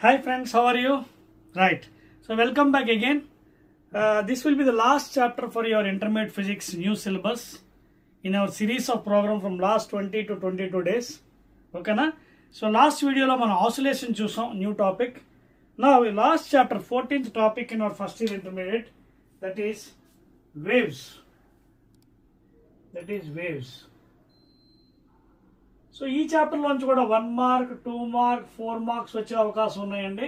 Hi friends, how are you? Right. So welcome back again. This will be the last chapter for your intermediate physics new syllabus in our series of program from last 20 to 22 days. Okay na? So last video lo mana oscillation chusam, new topic. Now last chapter 14th topic in our first year intermediate, that is waves. So ఈ చాప్టర్లోంచి కూడా 1 mark 2 mark 4 marks వచ్చే అవకాశం ఉన్నాయండి.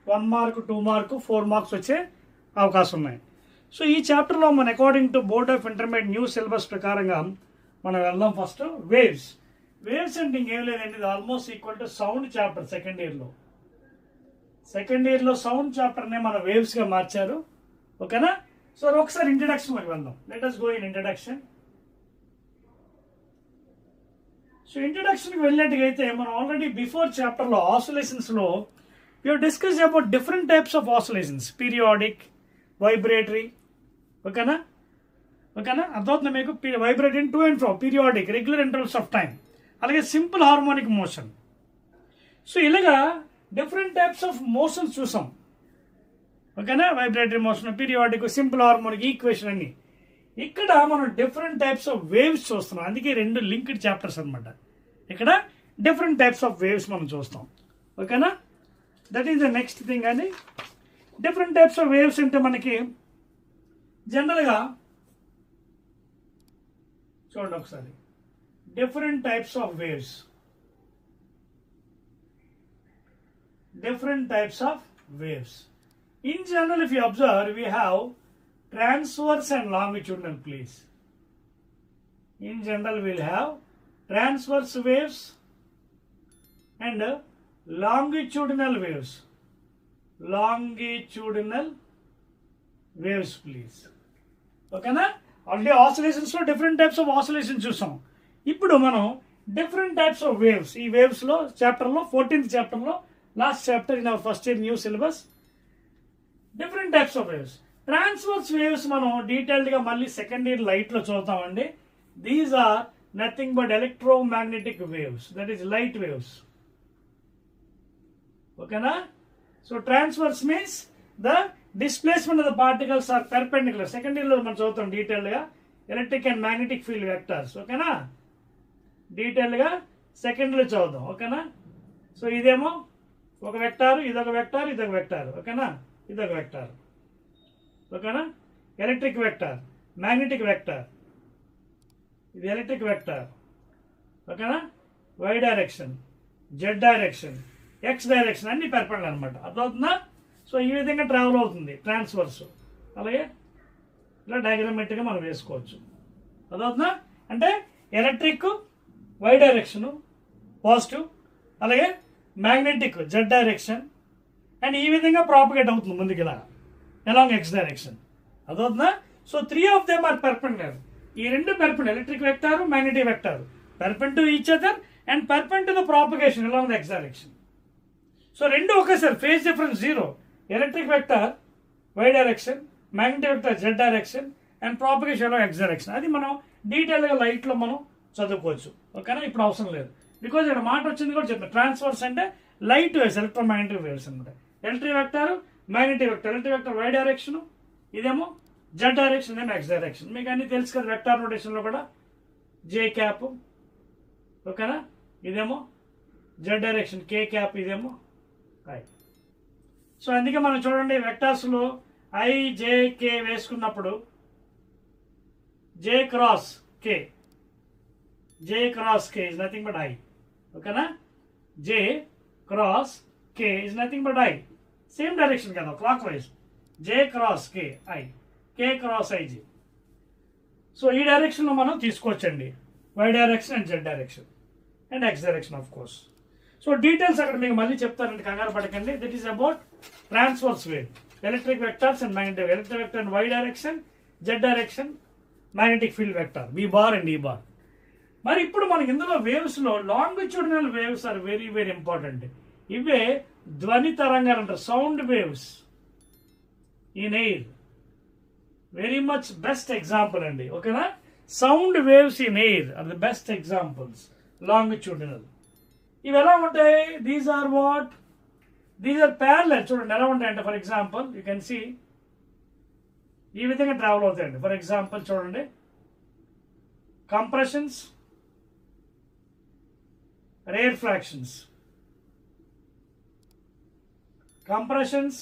1 mark 2 mark 4 marks వచ్చే అవకాశం ఉన్నాయి. So ఈ చాప్టర్లో మన according to board of intermediate new syllabus ప్రకారంగా మనం వెళ్దాం. ఫస్ట్ వేవ్స్ అంటే ఇంకేం లేదండి, ఇది almost equal to sound chapter. Second ఇయర్లో సౌండ్ చాప్టర్నే మన వేవ్స్గా మార్చారు. ఓకేనా? సో ఒకసారి ఇంట్రడక్షన్లోకి వెళ్దాం. Let us go in introduction. So ఇంట్రడక్షన్కి వెళ్ళినట్టుగా అయితే మనం ఆల్రెడీ బిఫోర్ చాప్టర్లో ఆసిలేషన్స్లో you discuss about different types of oscillations, periodic, vibratory. ఓకేనా అర్థమవుతుంది మీకు? Vibratory to and fro, periodic, regular intervals of time, అలాగే సింపుల్ హార్మోనిక్ మోషన్. సో ఇలాగా డిఫరెంట్ టైప్స్ ఆఫ్ మోషన్స్ చూసాం. ఓకేనా? Vibratory motion, periodic, simple harmonic, equation అన్ని. ఇక్కడ మనం డిఫరెంట్ టైప్స్ ఆఫ్ వేవ్స్ చూస్తున్నాం. అందుకే రెండు లింక్డ్ చాప్టర్స్ అనమాట. ఇక్కడ డిఫరెంట్ టైప్స్ ఆఫ్ వేవ్స్ మనం చూస్తాం. ఓకేనా? That is the next thing. అని డిఫరెంట్ టైప్స్ ఆఫ్ వేవ్స్ అంటే మనకి జనరల్గా చూడండి ఒకసారి, different types of waves. In general, if you observe, we have transverse and longitudinal, please. In general, we'll have transverse waves and longitudinal waves. Please. Okay na? Already oscillations lo different types of oscillations chusam. Ippudu manam different types of waves. Ee waves lo chapter lo 14th chapter lo last chapter in our first year new syllabus, different types of waves. Transverse waves మనం డీటెయిల్డ్గా మళ్ళీ second year లైట్లో చూద్దామండి. These are nothing but electromagnetic waves, that is light waves. ఓకేనా? So transverse means the displacement of the particles are perpendicular. Second ఇయర్లో మనం చదువుతాం డీటెయిల్డ్గా electric and magnetic field vectors. ఓకేనా? డీటెయిల్డ్గా సెకండ్లో చదువుదాం. ఓకేనా? సో ఇదేమో ఒక వెక్టారు, ఇదొక వెక్టార్, ఇదొక వెక్టార్. ఓకేనా? ఇదొక వెక్టార్. ఓకేనా? ఎలక్ట్రిక్ వెక్టర్, మ్యాగ్నెటిక్ వెక్టర్, ఇది ఎలక్ట్రిక్ వెక్టర్. ఓకేనా? Y direction, Z direction, X direction అన్ని పెర్పెండిక్యులర్ అనమాట. అర్థమవుతుందా? సో ఈ విధంగా ట్రావెల్ అవుతుంది ట్రాన్స్వర్స్. అలాగే ఇలా డయాగ్రామెట్రిక్గా మనం వేసుకోవచ్చు. అర్థమవుతుందా? అంటే ఎలక్ట్రిక్ వై డైరెక్షన్ పాజిటివ్, అలాగే మ్యాగ్నెటిక్ జెడ్ డైరెక్షన్, అండ్ ఈ విధంగా ప్రాపగేట్ అవుతుంది ముందుకు ఇలా along x direction. అదవుతుందా? So 3 of them are perpendicular. ఈ రెండు perpendicular, electric vector, magnetic vector, perpendicular to each other and perpendicular to the propagation along the x direction. So రెండు ఒకేసారి, phase difference 0. Electric vector y direction, magnetic vector z direction, and propagation along x direction. అది మనం డీటెయిల్గా లైట్లో మనం చదువుకోవచ్చు. ఓకేనా? ఇప్పుడు అవసరం లేదు, బికాజ్ ఇక్కడ మాట వచ్చింది కూడా చెప్తాను. ట్రాన్స్వర్స్ అంటే లైట్ వేవ్స్, ఎలక్ట్రోమాగ్నెటిక్ వేవ్స్ అనమాట. Electric vector, magnetic vector. Electric vector Y direction, ఇదేమో జెడ్ డైరెక్షన్, ఇదేమో ఎక్స్ డైరెక్షన్. మీకు అన్ని తెలుసు కదా వెక్టార్ నోటేషన్లో కూడా జే క్యాప్. ఓకేనా? ఇదేమో జెడ్ డైరెక్షన్, కే క్యాప్, ఇదేమో ఐ. సో అందుకే మనం చూడండి వెక్టార్స్లో ఐ జే కే వేసుకున్నప్పుడు J cross K is nothing but I. ఓకేనా? J cross K is nothing but I. Same direction కదా, clockwise. J cross K I, K cross ఐజీ. So ఈ డైరెక్షన్లో మనం తీసుకోవచ్చండి, Y direction and Z direction and X direction of course. So details అక్కడ మీకు మళ్ళీ చెప్తారండి, కంగారు పడకండి. That is about transverse wave, electric vectors and magnetic. Electric vector and Y direction, Z direction, magnetic field vector, V bar and E bar. మరి ఇప్పుడు మనకి ఇందులో వేవ్స్లో longitudinal waves are very very important. ఇవే ధ్వని తరంగాలు అంటారు, sound waves in air. Very much best example అండి. ఓకేనా? Sound waves in air are the best examples. Longitudinal ఇవి ఎలా ఉంటాయి? These are what these are parallel. చూడండి ఎలా ఉంటాయంటే, for example you can see ఈ విధంగా ట్రావెల్ అవుతాయండి. ఫర్ ఎగ్జాంపుల్ చూడండి, compressions, rare fractions, compressions,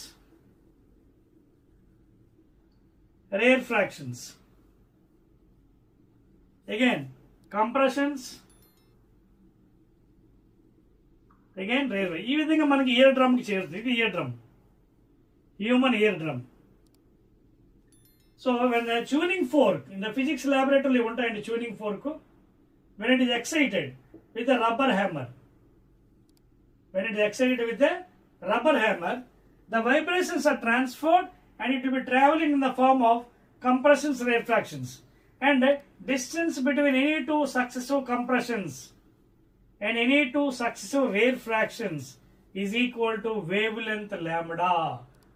rare fractions, again compressions, again rare. ఈ విధంగా మనకి ఇయర్ డ్రమ్ కి చేరుతుంది. ఇది ear drum, human ear drum. So when the tuning fork in the physics laboratory ఉంటాయండి, tuning fork when it is excited with a rubber hammer, when it is excited with a rubber hammer, the vibrations are transferred and it will be traveling in the form of compressions, rare fractions, and distance between any two successive compressions and any two successive rare fractions is equal to wavelength lambda.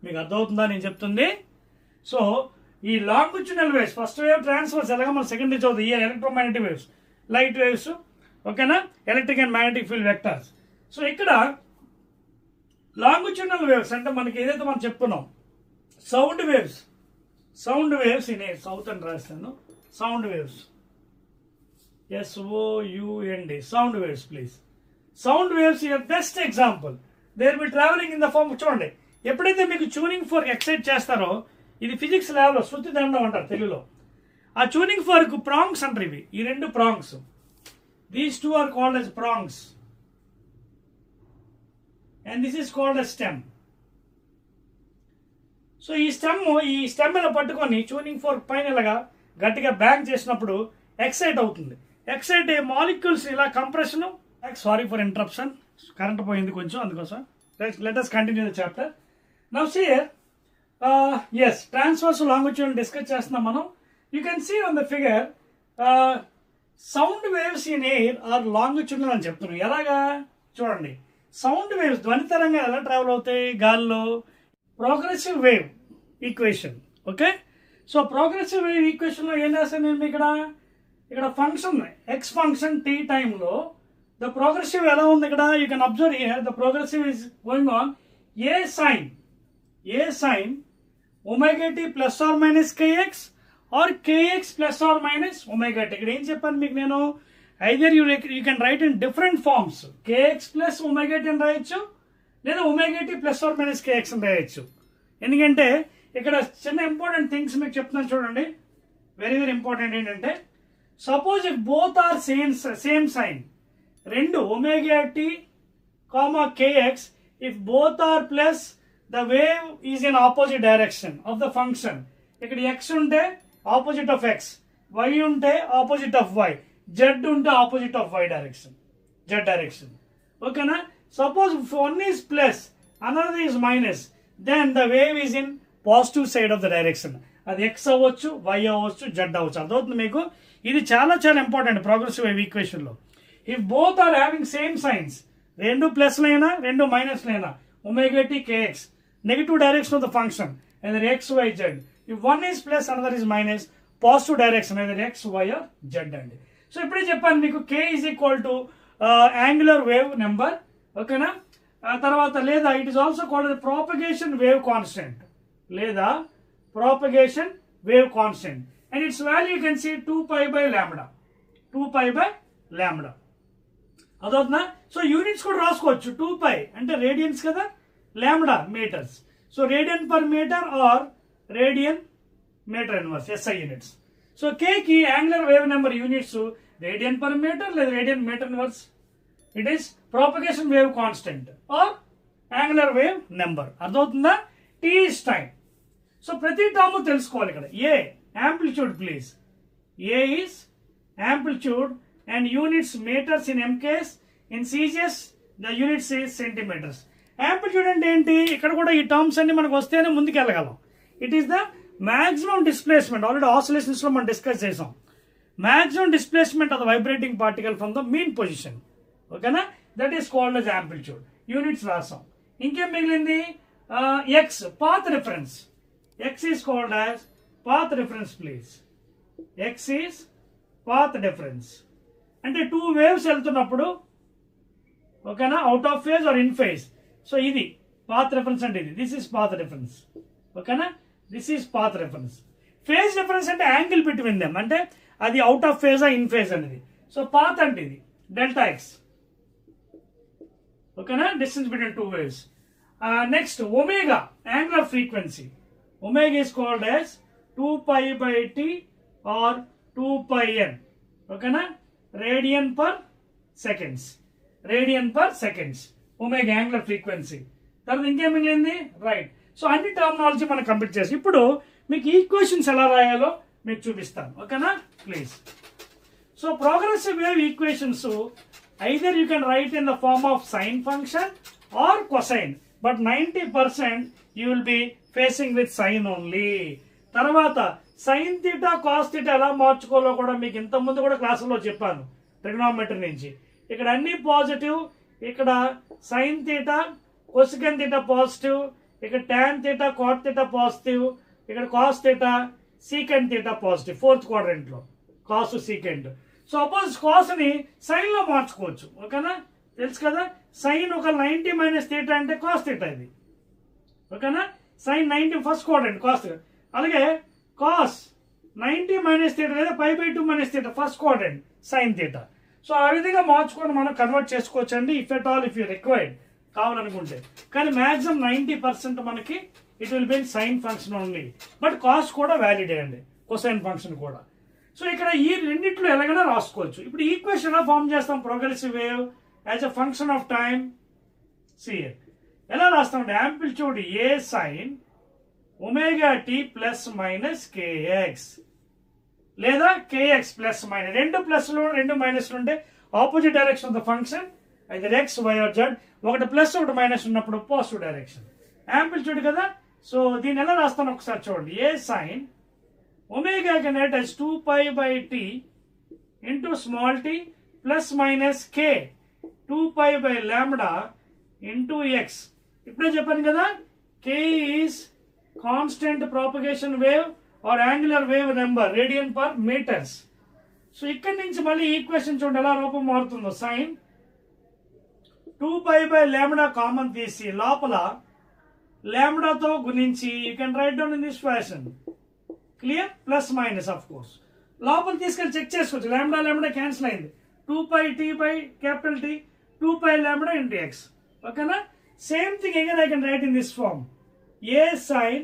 మీకు అర్థమవుతుందా నేను చెప్తుంది? So ఈ longitudinal waves, first wave transfers ఎలాగ మనం second చదువుతుంది, ఈ electromagnetic waves, light waves, ఓకేనా, electric and magnetic field vectors. So ఇక్కడ లాంగిట్యూడినల్ వేవ్స్ అంటే మనకి ఏదైతే మనం చెప్పుకున్నాం, sound waves, sound waves in short అని రాస్తాను, sound waves, SOUND, sound waves please. Sound waves your best example. They will be travelling in the form. చూడండి, ఎప్పుడైతే మీకు ట్యూనింగ్ ఫోర్క్ ఎక్సైట్ చేస్తారో, ఇది ఫిజిక్స్ ల్యాబ్లో శృతి దండం అంటారు తెలుగులో, ఆ ట్యూనింగ్ ఫోర్క్ ప్రాంగ్స్ అంటారు. ఇవి ఈ రెండు prongs, these two are called as prongs and this is called a stem. So ఈ స్టెమ్ ఇలా పట్టుకొని ట్యూనింగ్ ఫోర్క్ పైన ఇలాగా గట్టిగా బ్యాంక్ చేసినప్పుడు ఎక్సైట్ అవుతుంది. ఎక్సైట్ అయ్యే మాలిక్యూల్స్ ఇలా compression. Sorry for interruption, current పోయింది కొంచెం, అందుకోసం. Let us continue the chapter. Now see here, yes, transverse longitude discuss చేస్తున్నాం మనం. You can see on the figure, sound waves in air are longitudinal అని చెప్తున్నాం. ఎలాగా చూడండి, సౌండ్ వేవ్స్ ధ్వని తరంగా ఎలా ట్రావెల్ అవుతాయి గాల్లో? Progressive wave equation. Okay, so progressive wave equation లో ఏం రాశాను నేను ఇక్కడ ఫంక్షన్ ఎక్స్ ఫంక్షన్ టీ టైంలో ద ప్రోగ్రెసివ్ ఎలా ఉంది ఇక్కడ? You can observe here the progressive is going on a sine omega t plus or minus k x or k x plus or minus omega t. ఇక్కడ ఏం చెప్పాను మీకు నేను? Either you can write in different forms, k x plus omega t అని రాయొచ్చు, లేదా omega t plus or minus k x అని రాయొచ్చు. ఎందుకంటే ఇక్కడ చిన్న ఇంపార్టెంట్ థింగ్స్ మీకు చెప్తున్నాను చూడండి, వెరీ వెరీ ఇంపార్టెంట్. ఏంటంటే suppose if both are same sign, రెండు omega t comma kx, if both are plus the wave is in opposite direction of the function. ఇక్కడ ఎక్స్ ఉంటే ఆపోజిట్ ఆఫ్ ఎక్స్, వై ఉంటే opposite of y, z ఉంటే opposite of y direction, Z direction. ఓకేనా? Suppose one is plus, another is minus, then the wave is in positive side of the direction. అది X అవ్వచ్చు, why అవ్వచ్చు, Z అవ్వచ్చు. అర్థమవుతుంది మీకు? ఇది చాలా చాలా ఇంపార్టెంట్ ప్రోగ్రెసివ్ వేవ్ ఈక్వేషన్ లో. If both are having same signs, రెండు ప్లస్ లైనా రెండు minus లైనా, omega tea kx, negative direction of the function either x, y, z. If one is plus, another is minus, positive direction either x, y or z అండి. So ఇప్పుడే చెప్పాను మీకు k is equal to angular wave number. ఓకేనా? తర్వాత లేదా it is also called propagation wave constant, లేదా propagation wave constant, and its value you can see 2π/λ, 2π/λ. అదవుతుందా? So units కూడా రాసుకోవచ్చు. 2π అంటే రేడియన్స్ కదా, lambda metres. So radian per metre or radian metre inverse, SI units. So k కి angular wave number units radian per metre లేదా radian metre inverse. It is propagation wave constant or angular wave number. అర్థమవుతుందా? T is time. So ప్రతి term తెలుసుకోవాలి. ఇక్కడ A amplitude please, A is amplitude and units metres in MKs, in CGS the units is centimetres. Amplitude అంటే ఏంటి? ఇక్కడ కూడా ఈ terms అన్ని మనకు వస్తేనే ముందుకు వెళ్ళగలం. It is the maximum displacement. Already oscillations లో మనం డిస్కస్ చేసాం. Maximum displacement of the vibrating particle from the mean position. ఓకేనా? That is called as amplitude. Units రాసాం. ఇంకేం మిగిలింది? X, path reference. X is called as path reference please. X is path difference. అంటే two waves వెళ్తున్నప్పుడు, ఓకేనా, out of phase or in phase. So ఇది path reference అంటే ఇది, this is path reference. ఓకేనా, this is path reference. Phase difference అంటే angle between them, అంటే అది అవుట్ ఆఫ్ ఫేజా ఇన్ ఫేజ్ అనేది. సో పాత్ అంటే ఇది డెల్టా ఎక్స్. ఓకేనా, distance between two waves. Next omega, angular frequency. Omega is called as 2π/t or 2πn. ఓకేనా, radian per seconds, radian per seconds, omega angular frequency. తర్వాత ఇంకేం మిగిలింది, right. So అన్ని terminology మనం complete చేసి ఇప్పుడు మీకు ఈక్వేషన్స్ ఎలా రాయాలో మీకు చూపిస్తాను. ఓకేనా, please. So progressive wave equations either you can write in the form of sine function or cosine, but 90% you will be facing with sine only. తర్వాత సైన్ థీటా కాస్ థీటా ఎలా మార్చుకోవాలో కూడా మీకు ఇంతకుముందు కూడా క్లాసులో చెప్పాను ట్రిగ్నోమెట్రీ నుంచి. ఇక్కడ అన్ని పాజిటివ్, ఇక్కడ sine theta cosecant theta positive, ఇక్కడ tan theta cot theta positive, ఇక్కడ cos theta secant theta positive, fourth quadrant లో cos secant. So suppose cos ని సైన్ లో మార్చుకోవచ్చు. ఓకేనా, తెలుసు కదా, సైన్ ఒక 90 - థీటా అంటే కాస్ థీటా ఇది. ఓకేనా, సైన్ 90 ఫస్ట్ క్వాడ్రెంట్ కాస్. అలాగే కాస్ 90 - థీటా లేదా π/2 - theta first quadrant sine theta. So ఆ విధంగా మార్చుకొని మనం కన్వర్ట్ చేసుకోవచ్చు అండి, if at all, if you required, కావాలనుకుంటే. కానీ మాక్సిమం 90% మనకి it will be sine function only, but cos కూడా వ్యాలిడే అండి, కొసైన్ ఫంక్షన్ కూడా. సో ఇక్కడ ఈ రెండిట్లో ఎలాగైనా రాసుకోవచ్చు. ఇప్పుడు ఈక్వేషన్ ఎలా ఫార్మ్ చేస్తాం, progressive wave as a function of time. CL ఎలా రాస్తామంటే యాంప్లిట్యూడ్ ఏ సైన్ ωt ± kx లేదా kx ± రెండు ప్లస్లు రెండు మైనస్లు ఉంటే opposite direction of the function either x, y or z. ఒకటి ప్లస్ ఒకటి మైనస్ ఉన్నప్పుడు పాజిటివ్ డైరెక్షన్. యాంప్లిట్యూడ్ కదా, సో దీన్ని ఎలా రాస్తాను ఒకసారి చూడండి. A sine omega can write as 2π/t into small t plus minus k 2π/λ into x. ఇప్పుడే చెప్పాను కదా, k is constant propagation wave or angular wave number radian per metres. So ఇక్కడి నుంచి మళ్ళీ ఈక్వేషన్ చూడండి ఎలా రూపం మారుతుందో. సైన్ 2π/λ కామన్ తీసి లోపల లాంబ్డాతో గుణించి you can write down in this fashion. Clear, plus minus of course. లోపల తీసుకెళ్ళి చెక్ చేసుకోవచ్చు, లాంబ్డా క్యాన్సిల్ అయింది. 2πt/T 2πλ into x. ఓకేనా, same thing again I can write in this form. A sin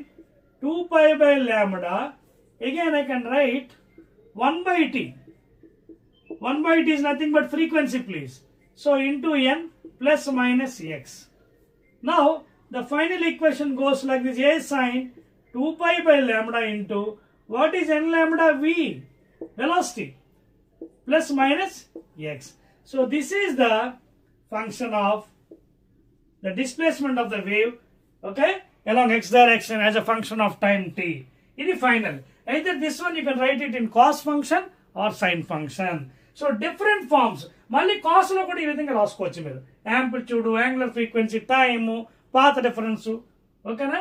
2π/λ, again I can write 1/t. 1/t is nothing but frequency, please. So into n plus minus x. Now the final equation goes like this. A sin 2π/λ into what is n lambda v, velocity, plus minus x. So this is the function of the displacement of the wave, okay, along x direction as a function of time t. It is final. Either this one you can write it in cos function or sin function. So different forms. మళ్ళీ cos లో కూడా ఈ విధంగా రాసుకోవచ్చు మీరు. Amplitude, angular frequency, time, path difference. ఓకేనా,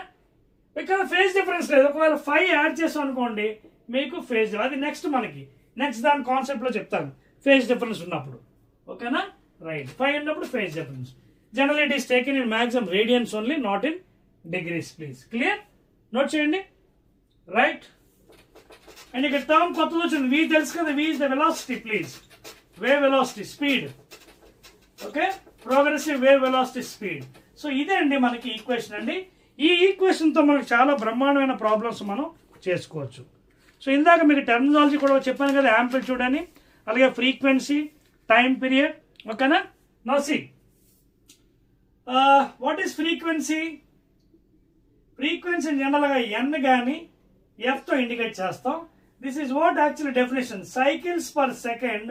ఇక్కడ phase difference లేదు. ఒకవేళ 5 యాడ్ చేసాం అనుకోండి మీకు ఫేజ్, అది నెక్స్ట్ మనకి నెక్స్ట్ దాని కాన్సెప్ట్ లో చెప్తాను ఫేజ్ డిఫరెన్స్ ఉన్నప్పుడు. ఓకేనా, రైట్. 5 ఉన్నప్పుడు phase difference. General it is taken in maximum radians only, not in degrees. Please clear, note చేయండి. రైట్, అండ్ ఇక్కడ టర్మ్ కొత్తది వచ్చింది, v తెలుసు కదా, v is the velocity. Please, wave velocity, speed. Okay, progressive wave velocity, speed. So ఇదే అండి మనకి equation అండి. ఈ ఈక్వేషన్ తో మనకు చాలా బ్రహ్మాండమైన ప్రాబ్లమ్స్ మనం చేసుకోవచ్చు. సో ఇందాక మీకు టెర్మినాలజీ కూడా చెప్పాను కదా, యాంప్లిట్యూడ్ అని, అలాగే ఫ్రీక్వెన్సీ, టైం పీరియడ్. ఓకేనా, now see what is frequency. Frequency జనరల్గా n కానీ f తో ఇండికేట్ చేస్తాం. This is what actually definition, cycles per second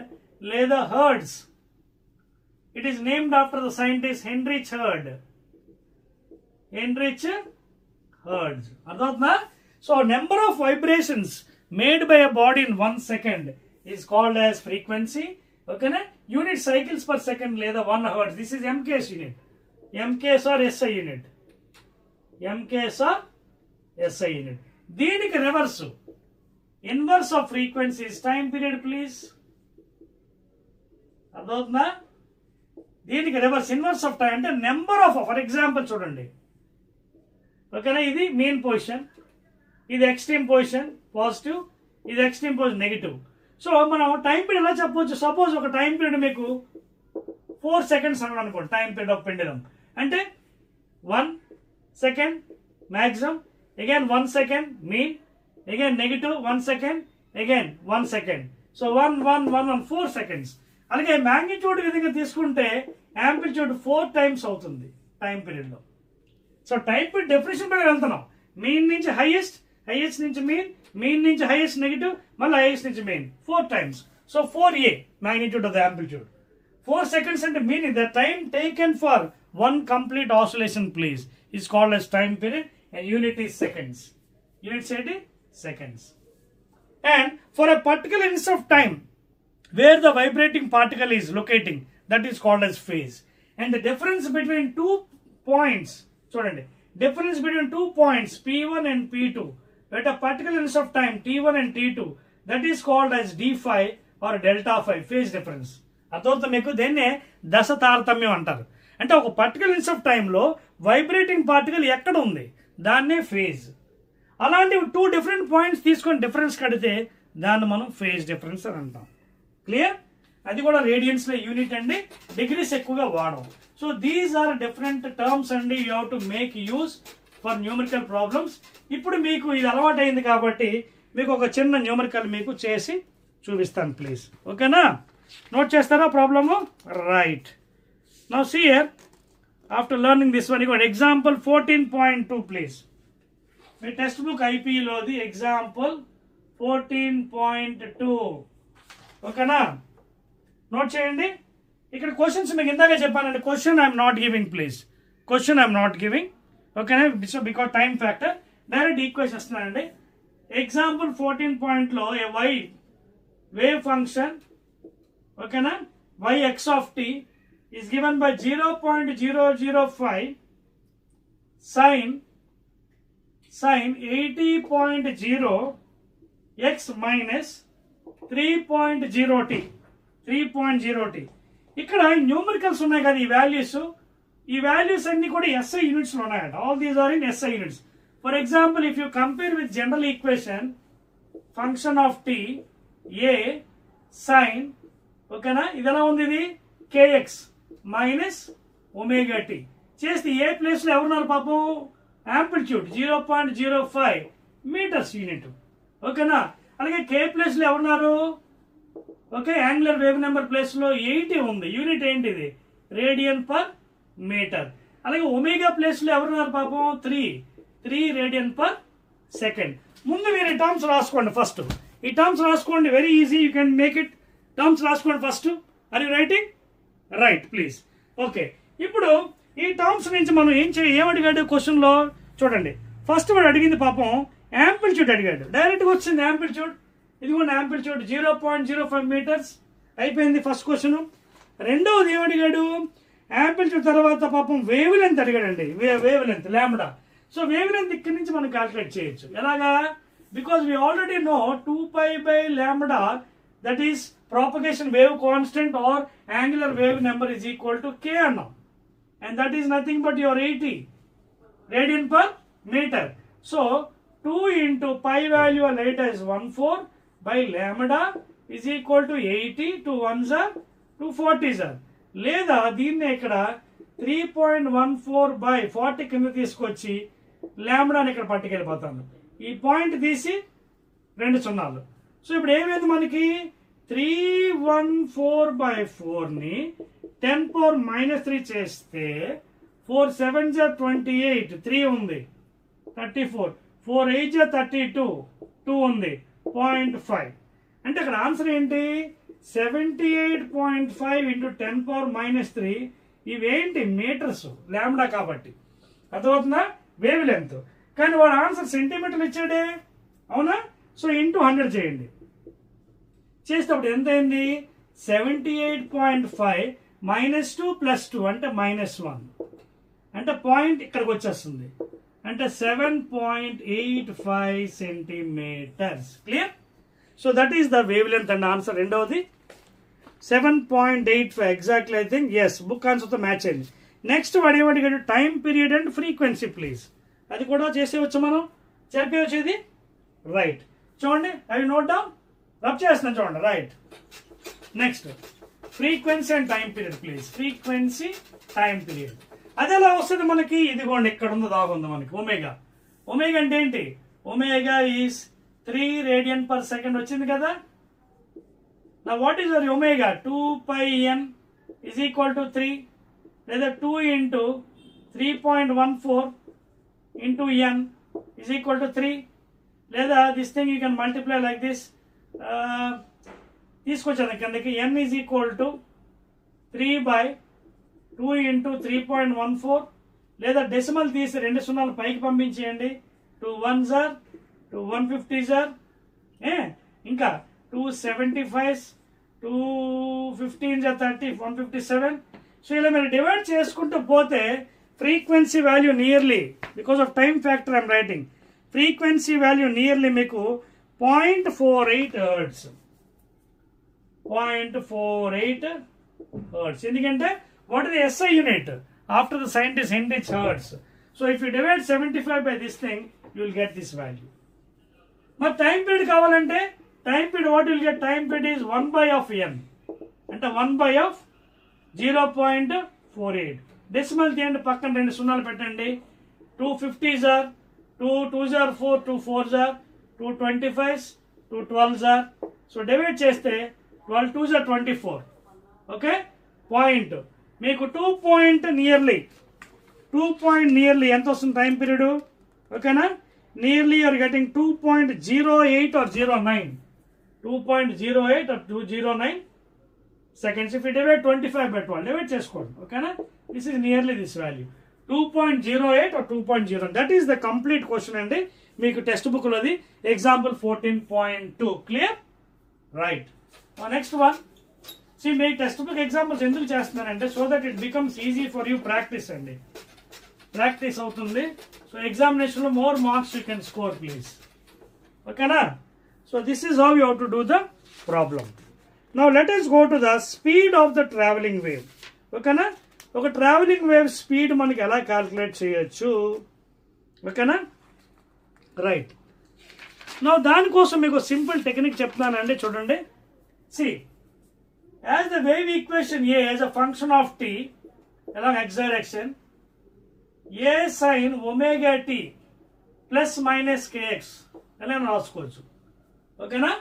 లేదా hertz. It is named after the scientist Heinrich Hertz. అర్థమవుతుందా? So number of vibrations made by a body in 1 second is called as frequency. ఓకేనా, unit cycles per second లేదా 1 hertz. This is MKS unit, MKS or SI unit, MKS or SI unit. దీనికి reverse, inverse of frequency is time period. Please, అర్థమవుతుందా? దీనికి reverse, inverse of time అంటే number of, for example చూడండి, ఓకేనా, ఇది mean position, ఇది extreme position positive, ఇది extreme position negative. So మనం టైం పీరియడ్ ఎలా చెప్పవచ్చు, సపోజ్ ఒక టైం పీరియడ్ మీకు 4 seconds అని అనుకోండి, టైం పీరియడ్ ఆఫ్ పెండులం అంటే 1 second maximum, again 1 second mean, again negative 1 second, again 1 second. So 1 1 1 1 4 seconds. అలాగే మ్యాగ్నిట్యూడ్ విధంగా తీసుకుంటే యాంప్లిట్యూడ్ 4 times అవుతుంది టైం పీరియడ్ లో. సో టైం పీరియడ్ డెఫినేషన్ పైన వెళ్తున్నాం, మీన్ నుంచి హైయెస్ట్, హైయెస్ట్ నుంచి మీన్, మీన్ నుంచి హైయెస్ట్ నెగిటివ్, మళ్ళీ హైయెస్ట్ నుంచి mean 4 times. So 4a magnitude of the amplitude. 4 seconds అంటే meaning the time taken for one complete oscillation please is called as time period and unit is seconds. Unit said seconds. And for a particular instance of time where the vibrating particle is locating, that is called as phase. And the difference between 2 points, చూడండి, difference between 2 points P1 and P2 at a particular instance of time T1 and T2, that is called as d phi or delta phi, phase difference. అర్థమవుతుంది మీకు, దీన్నే దశ తారతమ్యం అంటారు. అంటే ఒక particular instant of టైంలో వైబ్రేటింగ్ పార్టికల్ ఎక్కడ ఉంది దాన్నే ఫేజ్. అలాంటి 2 different పాయింట్స్ తీసుకొని డిఫరెన్స్ కడితే దాన్ని మనం ఫేజ్ డిఫరెన్స్ అని అంటాం. క్లియర్? అది కూడా రేడియన్స్ లో యూనిట్ అండి, డిగ్రీస్ ఎక్కువగా వాడడం. So these are different terms అండి, you have to make use for numerical problems. ఇప్పుడు మీకు ఇది అలవాటు అయింది కాబట్టి మీకు ఒక చిన్న న్యూమరికల్ మీకు చేసి చూపిస్తాను ప్లీజ్. ఓకేనా, నోట్ చేస్తారా problem? Right. Now see here, after learning this one, ఇగో ఎగ్జాంపుల్ 14.2 ప్లీజ్. మీ టెక్స్ట్ బుక్ ఐపీలోది ఎగ్జాంపుల్ 14.2. ఓకేనా, నోట్ చేయండి. ఇక్కడ క్వశ్చన్స్ మీకు ఇందాక చెప్పానండి, question I'm not giving please, question I'm not giving. ఓకేనా, because time factor, direct equation ఇస్తున్నానండి. ఎగ్జాంపుల్ 14.లో ఏ వై వేవ్ ఫంక్షన్, ఓకేనా, yx of t is given by 0.005 sin 80.0 x minus 3.0t. ఇక్కడ న్యూమరికల్స్ ఉన్నాయి కదా, ఈ వాల్యూస్ అన్ని కూడా SI యూనిట్స్ లో ఉన్నాయంట. All these are in SI units. For example, if you compare with general equation function of t a sin, ఓకేనా, ఇది ఎలా ఉంది, ఇది kx మైనస్ ఒమేగా టీ చేస్తే ఏ ప్లేస్ లో ఎవరున్నారు పాపం, యాంప్లిట్యూడ్ 0.05 మీటర్స్ యూనిట్. ఓకేనా, అలాగే కే ప్లేస్ లో ఎవరున్నారు, okay, angular wave number place లో 80 ఉంది, యూనిట్ ఏంటిది, రేడియన్ పర్ మీటర్. అలాగే ఒమేగా ప్లేస్ లో ఎవరున్నారు పాపం, 3 రేడియన్ పర్ సెకండ్. ముందు మీరు ఈ టర్మ్స్ రాసుకోండి, ఫస్ట్ ఈ టర్మ్స్ రాసుకోండి, very easy, you can make it. Terms రాసుకోండి first. Are you writing? Write please. Okay, ఇప్పుడు ఈ టర్మ్స్ నుంచి మనం ఏమడిగాడు క్వశ్చన్ లో చూడండి. ఫస్ట్ వాడు అడిగింది పాపం యాంప్లిట్యూడ్ అడిగాడు, డైరెక్ట్ గా వచ్చింది యాంప్లిట్యూడ్. ఇదిగోండి యాంప్లిట్యూడ్ 0.05 మీటర్స్ అయిపోయింది ఫస్ట్ క్వశ్చన్. రెండవది ఏమడిగాడు, యాంప్లిట్యూడ్ తర్వాత పాపం వేవ్ లెంత్ అడిగాడండి, wavelength lambda. So wavelength ఇక్కడి నుంచి మనం క్యాల్కులేట్ చేయొచ్చు. ఎలాగా, because we already know 2π by lambda, that is propagation wave constant or angular wave number is equal to k now, and that is nothing but your 80 radian per meter. So 2 into pi value of later is 14 by lambda is equal to 80. 2 1s are 240s are. లేదా దీన్ని ఇక్కడ 3.14 by 40 కింద తీసుకొచ్చి లాంబ్డాని ఇక్కడ పట్టుకెళ్ళిపోతాను. ఈ point తీసి 2 సున్నాలు. So ఇప్పుడు ఏమైంది మనకి, 314 by 4 ని 10 power minus 3 చేస్తే 4 7s are 28, 3 ఉంది 34, 4 8s are 32, 2 ఉంది 0.5. అంటే ఇక్కడ ఆన్సర్ ఏంటి, 78.5 into 10 power minus 3. ఇవేంటి మీటర్స్, లాంబ్డా కాబట్టి అర్థమవుతుందా, వేవ్ లెంత్. కానీ వాడు ఆన్సర్ సెంటీమీటర్లు ఇచ్చాడే, అవునా. సో ఇంటూ 100 చేయండి, చేసేటప్పుడు ఎంత అయింది, 78.5 -2 + 2 అంటే -1, అంటే పాయింట్ ఇక్కడికి వచ్చేస్తుంది, అంటే 7.85 centimetres. Clear? So that is the wavelength and answer. రెండవది 7.85 exactly, I think yes, book ఆన్సర్తో మ్యాచ్ అయింది. నెక్స్ట్ వాడు ఏమడిగాడు, time period and frequency please. అది కూడా చేసేవచ్చు, మనం చేర్పేయచ్చు ఇది. రైట్, చూడండి అవి నోట్ డౌన్, రబ్ చేస్తున్నాను చూడండి. Right, next frequency and time period please. Frequency, time period అది ఎలా వస్తుంది మనకి? ఇదిగోండి ఇక్కడ ఉంది, దాగుంది మనకి ఒమేగా. ఒమేగా అంటే ఏంటి? Omega is 3 radian per second వచ్చింది కదా. నా what is your omega? 2πn is equal to 3, లేదా 2 into 3.14 into n is equal to 3, లేదా this thing you can multiply like this. తీసుకొచ్చాను కిందకి. n is equal to 3/2 into 3.14, లేదా decimal తీసి 2 సున్నాలు పైకి పంపించేయండి. 2 1s are 2 150s are, ఇంకా 2 75s, 2 15s are 30, 157. సో ఇలా మీరు డివైడ్ చేసుకుంటూ పోతే frequency value nearly, because of time factor I'm writing, frequency value nearly మీకు 0.48 హెర్ట్జ్. 0.48 హెర్ట్జ్. ఎందుకంటే what is SI unit after the scientist Heinrich hertz. So if you divide 75 by this thing, you will get this value. మరి time period కావాలంటే time period what will get? Time period is 1/n, అంటే 1/0.48. Decimal తీయండి, పక్కన 2 సున్నాలు పెట్టండి. 2 50s are, 2 2s are 4, 2 4s are, 2 25s, 2 12s are. So divide చేస్తే 12 2s are 24. Okay, point మీకు 2 nearly ఎంత వస్తుంది టైం పీరియడ్? ఓకేనా, nearly you're getting 2.08 or 09. 2.08 or 209 seconds. If you divide 25 by 12, divide చేసుకోండి. ఓకేనా, this is nearly this value 2.08 or 2.0. That is the complete question అండి మీకు textbook లోది, example 14.2. Clear? Right, next one. See మీ textbook examples ఎందుకు చేస్తున్నానంటే so that it becomes easy for you. Practice అండి, practice అవుతుంది. So examination లో more marks you can score please. ఓకేనా? So this is how you how to do the problem. Now let us go to the speed of the traveling wave. ఓకేనా, ఒక travelling wave speed మనకి ఎలా calculate చేయొచ్చు? ఓకేనా, right. Now దానికోసం మీకు simple technique చెప్తున్నానండి, చూడండి. See, as the wave equation a as a function of t along x direction, a sin omega t plus minus kx ఎలా రాసుకోవచ్చు? ఓకేనా,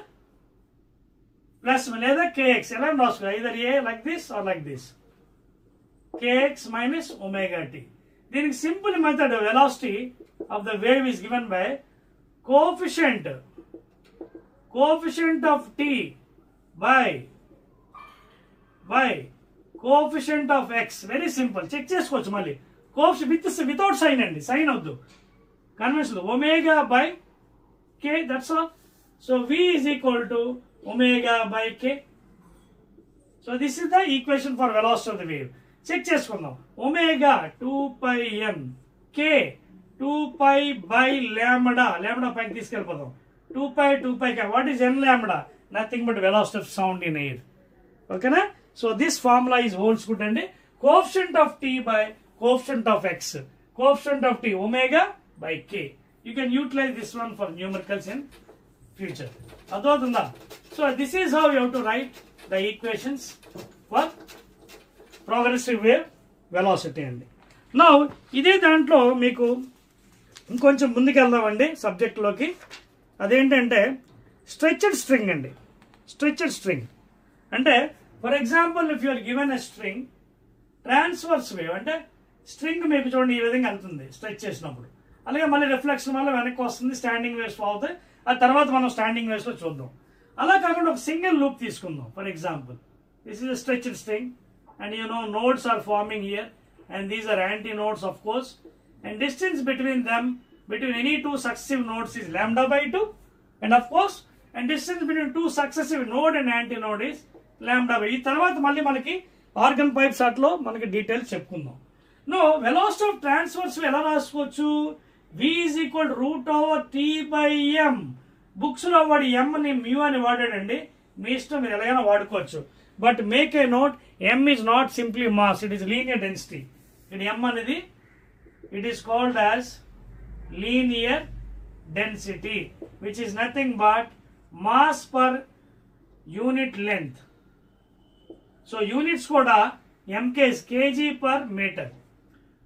ప్లస్ లేదా kx ఎలా రాసుకోవచ్చు? Either a like this or like this, kx minus omega t. దీనికి simple method, velocity of the wave is given by coefficient of t by coefficient of x. Very simple, check చేసుకోవచ్చు మళ్ళీ. Coefficient without sine అండి, sine వద్దు, convention omega by k, that's all. సో v is equal to omega by k. So this is the equation for velocity of the wave. Check చేసుకుందాం. Omega 2πn, k 2π by lambda, lambda పైకి తీసుకెళ్ళిపోదాం. 2π k. What is n lambda? Nothing but velocity of sound in air. ఓకేనా? So this formula is holds good అండి. Coefficient of t by coefficient of x, coefficient of t omega by k. You can utilize this one for numericals in future. అర్థమవుతుందా? So this is how you how to write the equations for progressive wave velocity అండి. Now ఇదే దాంట్లో మీకు ఇంకొంచెం ముందుకెళ్దామండి సబ్జెక్ట్లోకి. అదేంటంటే stretched string అండి. స్ట్రెచ్డ్ స్ట్రింగ్ అంటే for example if you are given a string, transverse wave అంటే స్ట్రింగ్ మీకు చూడండి ఈ విధంగా వెళ్తుంది స్ట్రెచ్ చేసినప్పుడు, అలాగే మళ్ళీ రిఫ్లెక్షన్ వల్ల వెనక్కి వస్తుంది, స్టాండింగ్ వేవ్స్ అవుతాయి. ఆ తర్వాత మనం స్టాండింగ్ వేవ్స్ లో చూద్దాం. అలా కాకుండా ఒక సింగిల్ లూప్ తీసుకుందాం. For example this is a stretched string and you know nodes are forming here and these are anti-nodes of course, and distance between them, between any two successive nodes is lambda by 2, and of course and distance between two successive node and anti-node is lambda by. ఈ తర్వాత మళ్ళీ మనకి organ pipes అట్లో మనకి details చెప్పుకుందాం. No velocity of transverse ఎలా రాసుకోవచ్చు? v is equal to root over t by m. Books లో వాడు m ని మ్యూ అని వాడాడండి, మీ ఇష్టం, మీరు ఎలాగైనా వాడుకోవచ్చు. But make a note, m is not simply mass, it is linear density. ఇది m అనేది it is called as linear density, which is nothing but mass per unit length. So units kuda mk is kg per meter.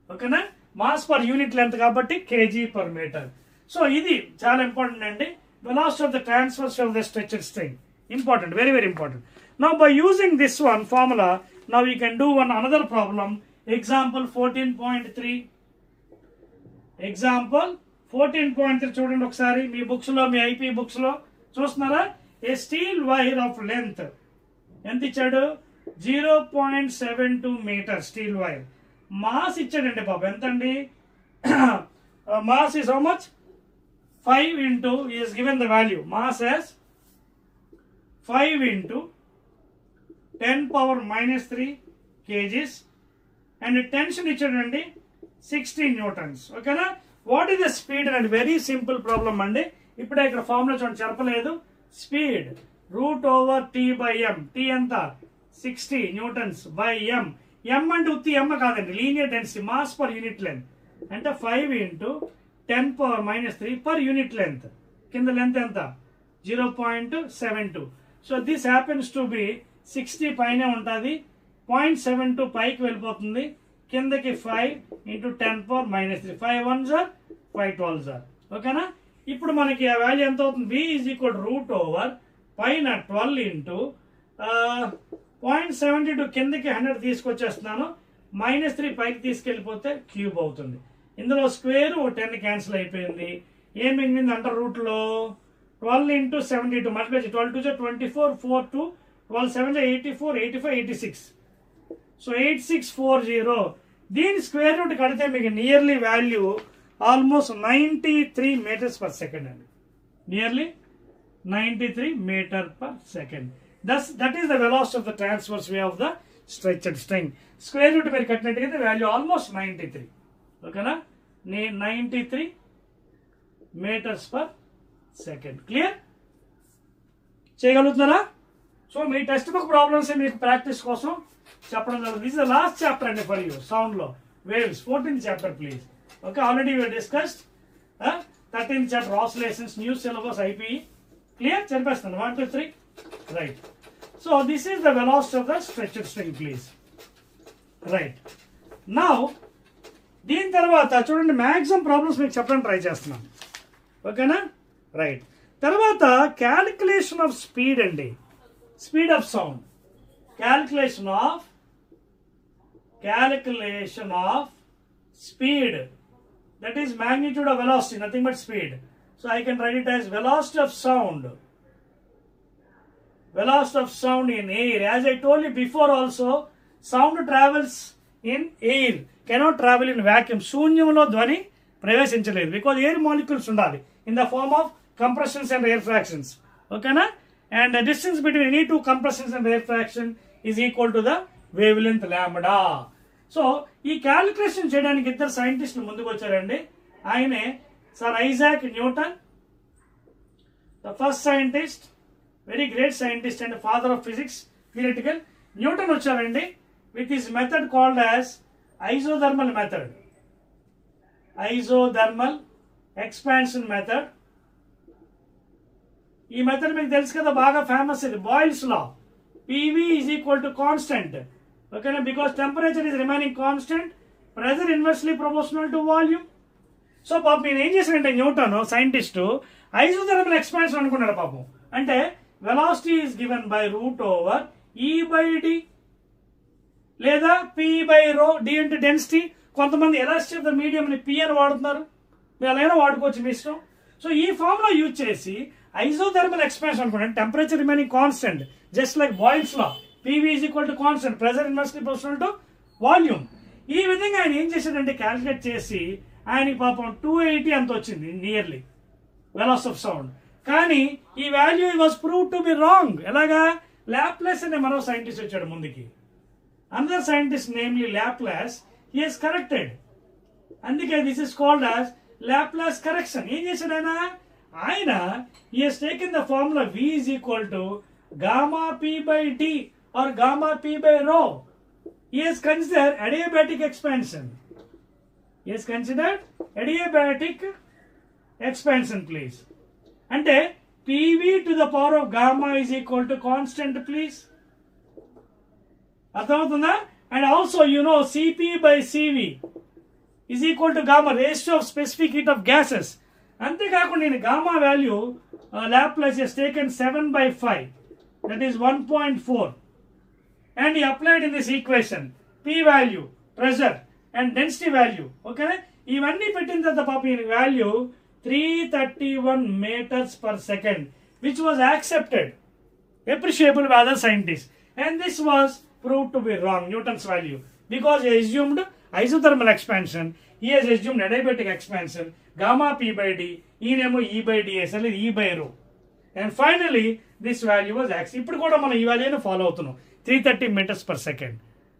Okay na? Mass per unit length kabatti kg per meter. So idi chaala important andi. Velocity of the transverse of the stretched string. Important, very very important. Now by using this one formula, now we can do another problem. Example 14.3. Example 14.3 చూడండి ఒకసారి మీ books లో, మీ IP books లో చూస్తున్నారా? ఏ steel wire of length ఎంత ఇచ్చాడు? 0.72 metre steel wire. Mass ఇచ్చాడండి పాప, ఎంత అండి? Mass is how much? 5 into, he is given the value, mass as 5 into 10 power minus 3 kgs, and tension ఇచ్చాడండి 60 newtons. ఓకేనా? What is the speed and very simple problem అండి. ఇప్పుడే ఇక్కడ formula చూడండి, చెప్పలేదు. Speed root over t by m. T ఎంత? 60 Newton's by ఎం. ఎం అంటే ఉత్తి ఎం కాదండి, linear density, mass per unit length. అంటే 5 into 10 power minus 3 per unit length. కింద లెంత్ ఎంత? 0.72. So this happens to be 60 పైనే ఉంటుంది, 0.72 పైకి వెళ్ళిపోతుంది, కిందకి 5 into 10 power minus 3. 5 1s are 5 12s are. ఓకేనా? ఇప్పుడు మనకి ఆ వాల్యూ ఎంత అవుతుంది? v is equal to root over పైన 12 into 0.72 కిందకి 100 తీసుకొచ్చేస్తున్నాను, -3 పైకి తీసుకెళ్ళిపోతే క్యూబ్ అవుతుంది. ఇందులో స్క్వేర్ 10 క్యాన్సిల్ అయిపోయింది. ఏం మిగిలింది అంటారు? రూట్ లో 12 into 72 మల్టిప్లై 12 2 24, 4 2, 12 7 84, 85, 86. సో 8640. దీని స్క్వేర్ రూట్ కడితే మీకు nearly value almost 93 meters per second అండి. Nearly 93 meter per second. That is the velocity of the transverse way of the stretched string. Square root మీరు కట్టినట్టుగా వాల్యూ ఆల్మోస్ట్ 93. ఓకేనా? 93 meters per second. Clear చేయగలుగుతున్నారా? సో మీ textbook problems మీకు practice కోసం చెప్పడం జరుగుతుంది. This is the last chapter అండి ఫర్ యూ. సౌండ్ లో waves 14th chapter please. Okay, already we discussed 13th chapter oscillations, new syllabus, IPE. Clear? చెప్పేస్తాను 1 2 3. Right. So this is the velocity of the stretched string please. Right. Now దీని తర్వాత చూడండి, maximum problems మీకు చెప్పడానికి try చేస్తున్నాను. ఓకేనా? Right. తర్వాత calculation of speed అండి, speed of sound. Calculation of speed, that is magnitude of velocity, nothing but speed. So I can write it as velocity of sound. Velocity of sound in air. As I told you before also, sound travels in air, cannot travel in vacuum. శూన్యంలో ధ్వని ప్రవేశించలేదు, because air molecules ఉండాలి in the form of compressions and rarefactions. ఓకేనా? And the distance between any two compressions and rarefaction is equal to the wavelength lambda. సో ఈ calculation చేయడానికి ఇద్దరు సైంటిస్టులు ముందుకు వచ్చారండి. ఆయనే sir Isaac Newton, the first scientist, very great scientist and father of physics, theoretical. Newton వచ్చారండి with his method called as isothermal method, isothermal expansion method. ఈ మెథడ్ మీకు తెలుసు కదా, బాగా ఫేమస్. ఇది Boyle's law. PV is equal to constant. Okay, because temperature is remaining constant, pressure inversely proportional to volume. So పాపం నేను ఏం చేశానంటే, న్యూటన్ సైంటిస్ట్ ఐజోథర్మల్ ఎక్స్పాన్షన్ అనుకున్నాడు పాపం. అంటే velocity is given by root over E by D లేదా P by rho. D అంటే density. కొంతమంది ఎలాస్టిసిటీ ఆఫ్ ద మీడియం ని P అని వాడుతున్నారు, మీరు అలాగైనా వాడుకోవచ్చు, మీ ఇష్టం. సో ఈ ఫార్ములా యూజ్ చేసి ఐజోథర్మల్ ఎక్స్పాన్షన్ అనుకున్నాను. Temperature remaining constant, just like boils law. PV is equal to constant, pressure inversely proportional to volume. ఈ విధంగా ఆయన ఏం చేశాడంటే, క్యాలిక్యులేట్ చేసి ఆయనకి పాపం 280 అంత వచ్చింది నియర్లీ వెలాసిటీ ఆఫ్ సౌండ్. కానీ ఈ value was prove to be wrong. ఎలాగా? లాప్లాస్ అనే మరో సైంటిస్ట్ వచ్చాడు ముందుకి. Another scientist namely Laplace, he has corrected. అందుకే this is called as Laplace correction. ఏం చేశాడు ఆయన? He has taken the formula V is equal to gamma P by D or gamma P by rho. He has considered adiabatic expansion. He has considered adiabatic expansion please. అంటే PV to the power of gamma is equal to constant please. అర్థమవుతుందా? And also you know Cp by Cv is equal to gamma, ratio of specific heat of gases. అంతేకాకుండా నేను gamma value Laplace is taken 7/5, that is 1.4, and he applied in this equation P value, pressure and density value. Okay, ఇవన్నీ పెట్టిన తర్వాత పాప ఈ value 331 meters per second, which was accepted, appreciable by other scientists, and this was proved to be wrong, Newton's value, because he assumed isothermal expansion, he has assumed adiabatic expansion, gamma P by D, ఈనేమో E by ds అనేది E by rho, and finally this value was accepted. ఇప్పుడు కూడా మనం ఈ వాల్యూని follow అవుతున్నాం, 330 meters per second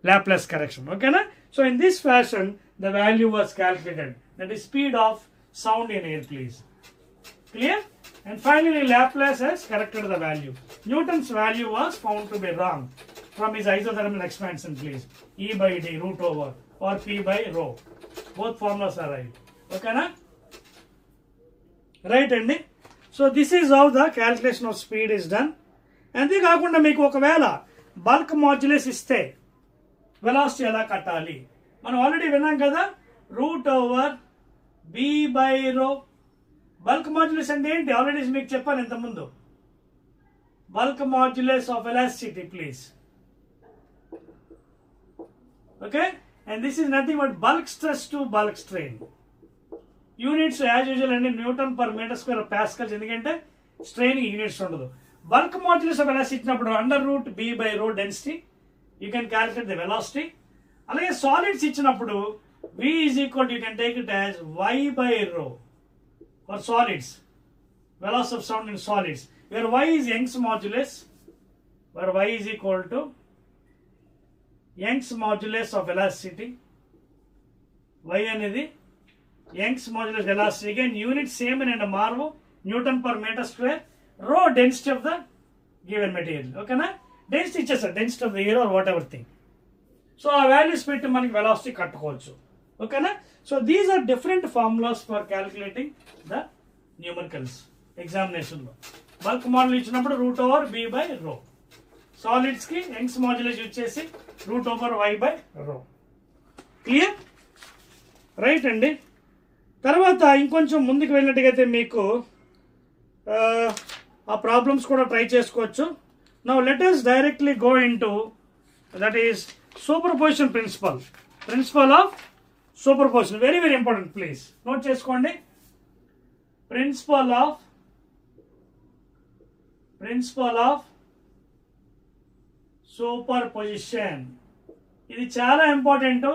Laplace correction. Okay na? So in this fashion the value was calculated, that is speed of sound in air please. Clear? And finally Laplace has corrected the value. Newton's value was found to be wrong from his isothermal expansion please. E by d root over or P by rho. Both formulas are right. Okay na? Right అండి. So this is how the calculation of speed is done. అంతేకాకుండా మీకు ఒకవేళ bulk modulus ఇస్తే velocity ఎలా కట్టాలి మనం already విన్నాం కదా, root over B by rho. Bulk modulus అంటే ఏంటి ఆల్రెడీ మీకు చెప్పాను ఇంతకుముందు. Bulk modulus of elasticity please. Okay, and this is nothing but bulk stress to bulk strain. Units as usual అండి newton per metre square pascals, ఎందుకంటే strain units ఉండదు. Bulk modulus of elasticity ఇచ్చినప్పుడు under root B by rho density, you can calculate the velocity. అలాగే solids ఇచ్చినప్పుడు v is equal to, you can take it as y by rho for solids, velocity of sound in solids, where y is Young's modulus, where y is equal to Young's modulus of elasticity. y అనేది Young's modulus velocity, again unit same and marvo Newton per meter square, rho density of the given material. Okay na? Density ఇచ్చేస్తారు, density of the air or whatever thing. So ఆ values పెట్టి మనకి velocity కట్టుకోవచ్చు. ఓకేనా? So these are different formulas for calculating the numericals ఎగ్జామినేషన్లో. Bulk model ఇచ్చినప్పుడు root over B by rho, సాలిడ్స్కి Young's modulus use చేసి root over Y by rho. Clear? Right అండి. తర్వాత ఇంకొంచెం ముందుకు వెళ్ళినట్టుగైతే మీకు ఆ ప్రాబ్లమ్స్ కూడా ట్రై చేసుకోవచ్చు. Now let us directly go into, that is superposition principle. Principle of superposition, very very important, please note చేసుకోండి. Principle of superposition, ఇది చాలా ఇంపార్టెంట్.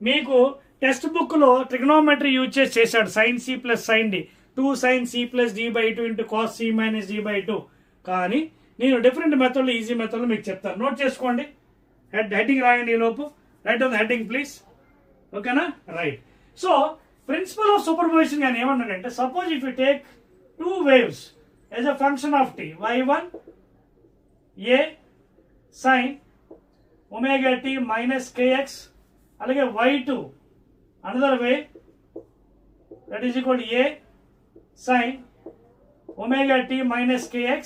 మీకు టెక్స్ట్ బుక్ లో ట్రిగ్నోమెట్రీ యూజ్ చేశాడు, sin c plus sin d, 2 sin c plus d by 2 into cos c minus d by 2. కానీ నేను different మెథడ్లో, easy మెథడ్లో మీకు చెప్తాను. నోట్ చేసుకోండి. హెడ్డింగ్ రాయండి ఈ లోపు. Write on the heading please. ఓకేనా? Right. So principle of superposition కానీ ఏమన్నాడంటే, suppose if you take 2 waves as a function of t, y1 a sin omega t minus kx, అలాగే y2 another way, that is equal to a sin omega t minus kx.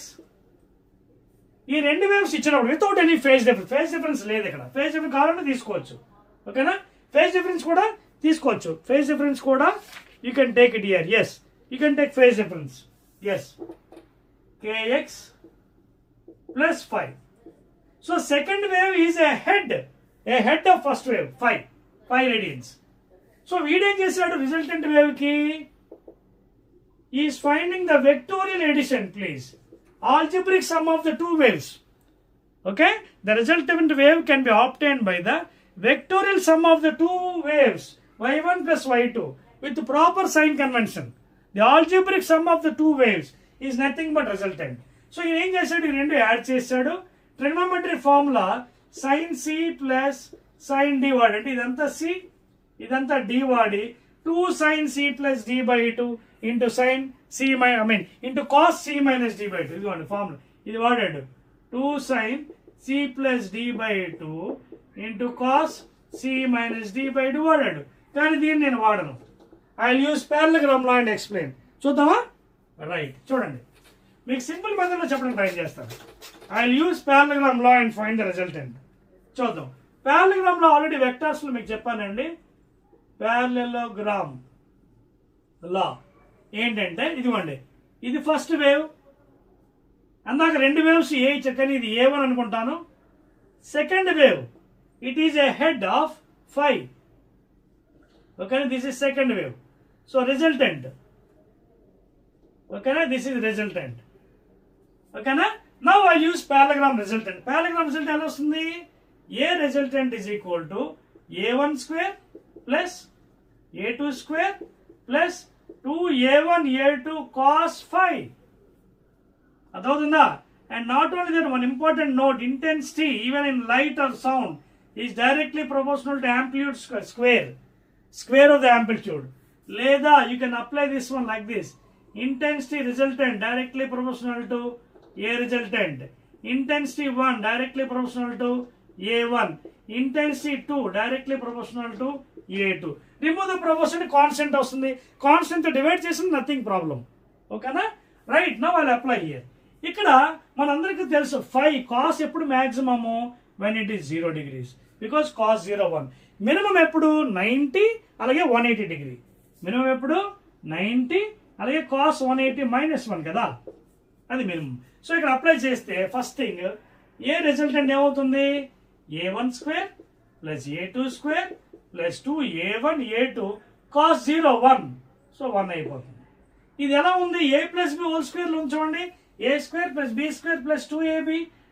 ఈ రెండు waves ఇచ్చినప్పుడు without any phase difference లేదు ఇక్కడ. Phase difference కావాలంటే తీసుకోవచ్చు. ఓకేనా? Phase difference కూడా తీసుకోవచ్చు. ఫేజ్ డిఫరెన్స్ కూడా you can take it here. Yes, you can take phase difference. Yes, kx plus 5. So second wave is A head of first wave, 5 radians. So వీడేం చేశాడు, resultant wave కి is finding the vectorial addition please, algebraic sum of the 2 waves. Okay, the resultant wave can be obtained by the vectorial sum of the 2 waves, y1 plus y2, with the proper sign convention. The algebraic sum of the 2 waves is nothing but resultant. So he ఏం చేశాడు, ఈ రెండు add చేశాడు. Trigonometry formula sin c plus sin d వాడి, అంటే ఇదంతా c ఇదంతా d వాడి 2 sin c plus d by 2 into sin c into cos c minus d by 2. ఇదిగోండి ఫార్ములా, ఇది వాడాడు. 2 sin c plus d by 2 into cos c minus d by 2 వాడాడు. కానీ దీన్ని నేను వాడను. I will use parallelogram law and explain. చూద్దామా? Right, చూడండి మీకు సింపుల్ మెథడ్లో చెప్పడం ట్రై చేస్తాను. I will use parallelogram law and find the resultant. చూద్దాం. పారలెలోగ్రామ్ లో ఆల్రెడీ వెక్టర్స్ లో మీకు చెప్పానండి. పారలెలోగ్రామ్ లా ఏంటంటే ఇదిగోండి, ఇది ఫస్ట్ వేవ్, అందాక రెండు వేవ్స్ ఏ ఇచ్చారు, ఇది A1 అనుకుంటాను. Second wave it is a head of 5. ఓకేనా, this is second wave. So resultant, ఓకేనా, దిస్ ఇస్ రిజల్టెంట్. ఓకేనా, now I use parallelogram resultant. Parallelogram resultant ఎలా వస్తుంది? A resultant is equal to A1 square plus A2 square plus 2A1 A2 cos 5. అర్థమవుతుందా? And not only that, one important note, intensity even in light or sound is directly proportional to amplitude square of the amplitude. లేదా you can apply this one like this, intensity resultant directly proportional to A resultant, intensity 1 directly proportional to A1, intensity 2 directly proportional to A2. remove the proportion, constant వస్తుంది, constant తో divide చేసిన nothing problem. ఓకేనా, right. Now I will apply here. ఇక్కడ మనందరికీ తెలుసు 5 cos ఎప్పుడు maximum when it is 0 degrees, because cos 0 1. Minimum ఎప్పుడు 90, అలాగే 180 డిగ్రీ. మినిమం ఎప్పుడు 90, అలాగే cos 180 -1 కదా, అది మినిమం. సో ఇక్కడ అప్లై చేస్తే ఫస్ట్ థింగ్ ఏ రిజల్టెంట్ ఏమవుతుంది? A1 square plus A2 square plus 2A1 A2 cos 0 1. So 1 అయిపోతుంది. ఇది ఎలా ఉంది? A plus B whole square లో ఉంచండి, A square plus B square plus 2AB.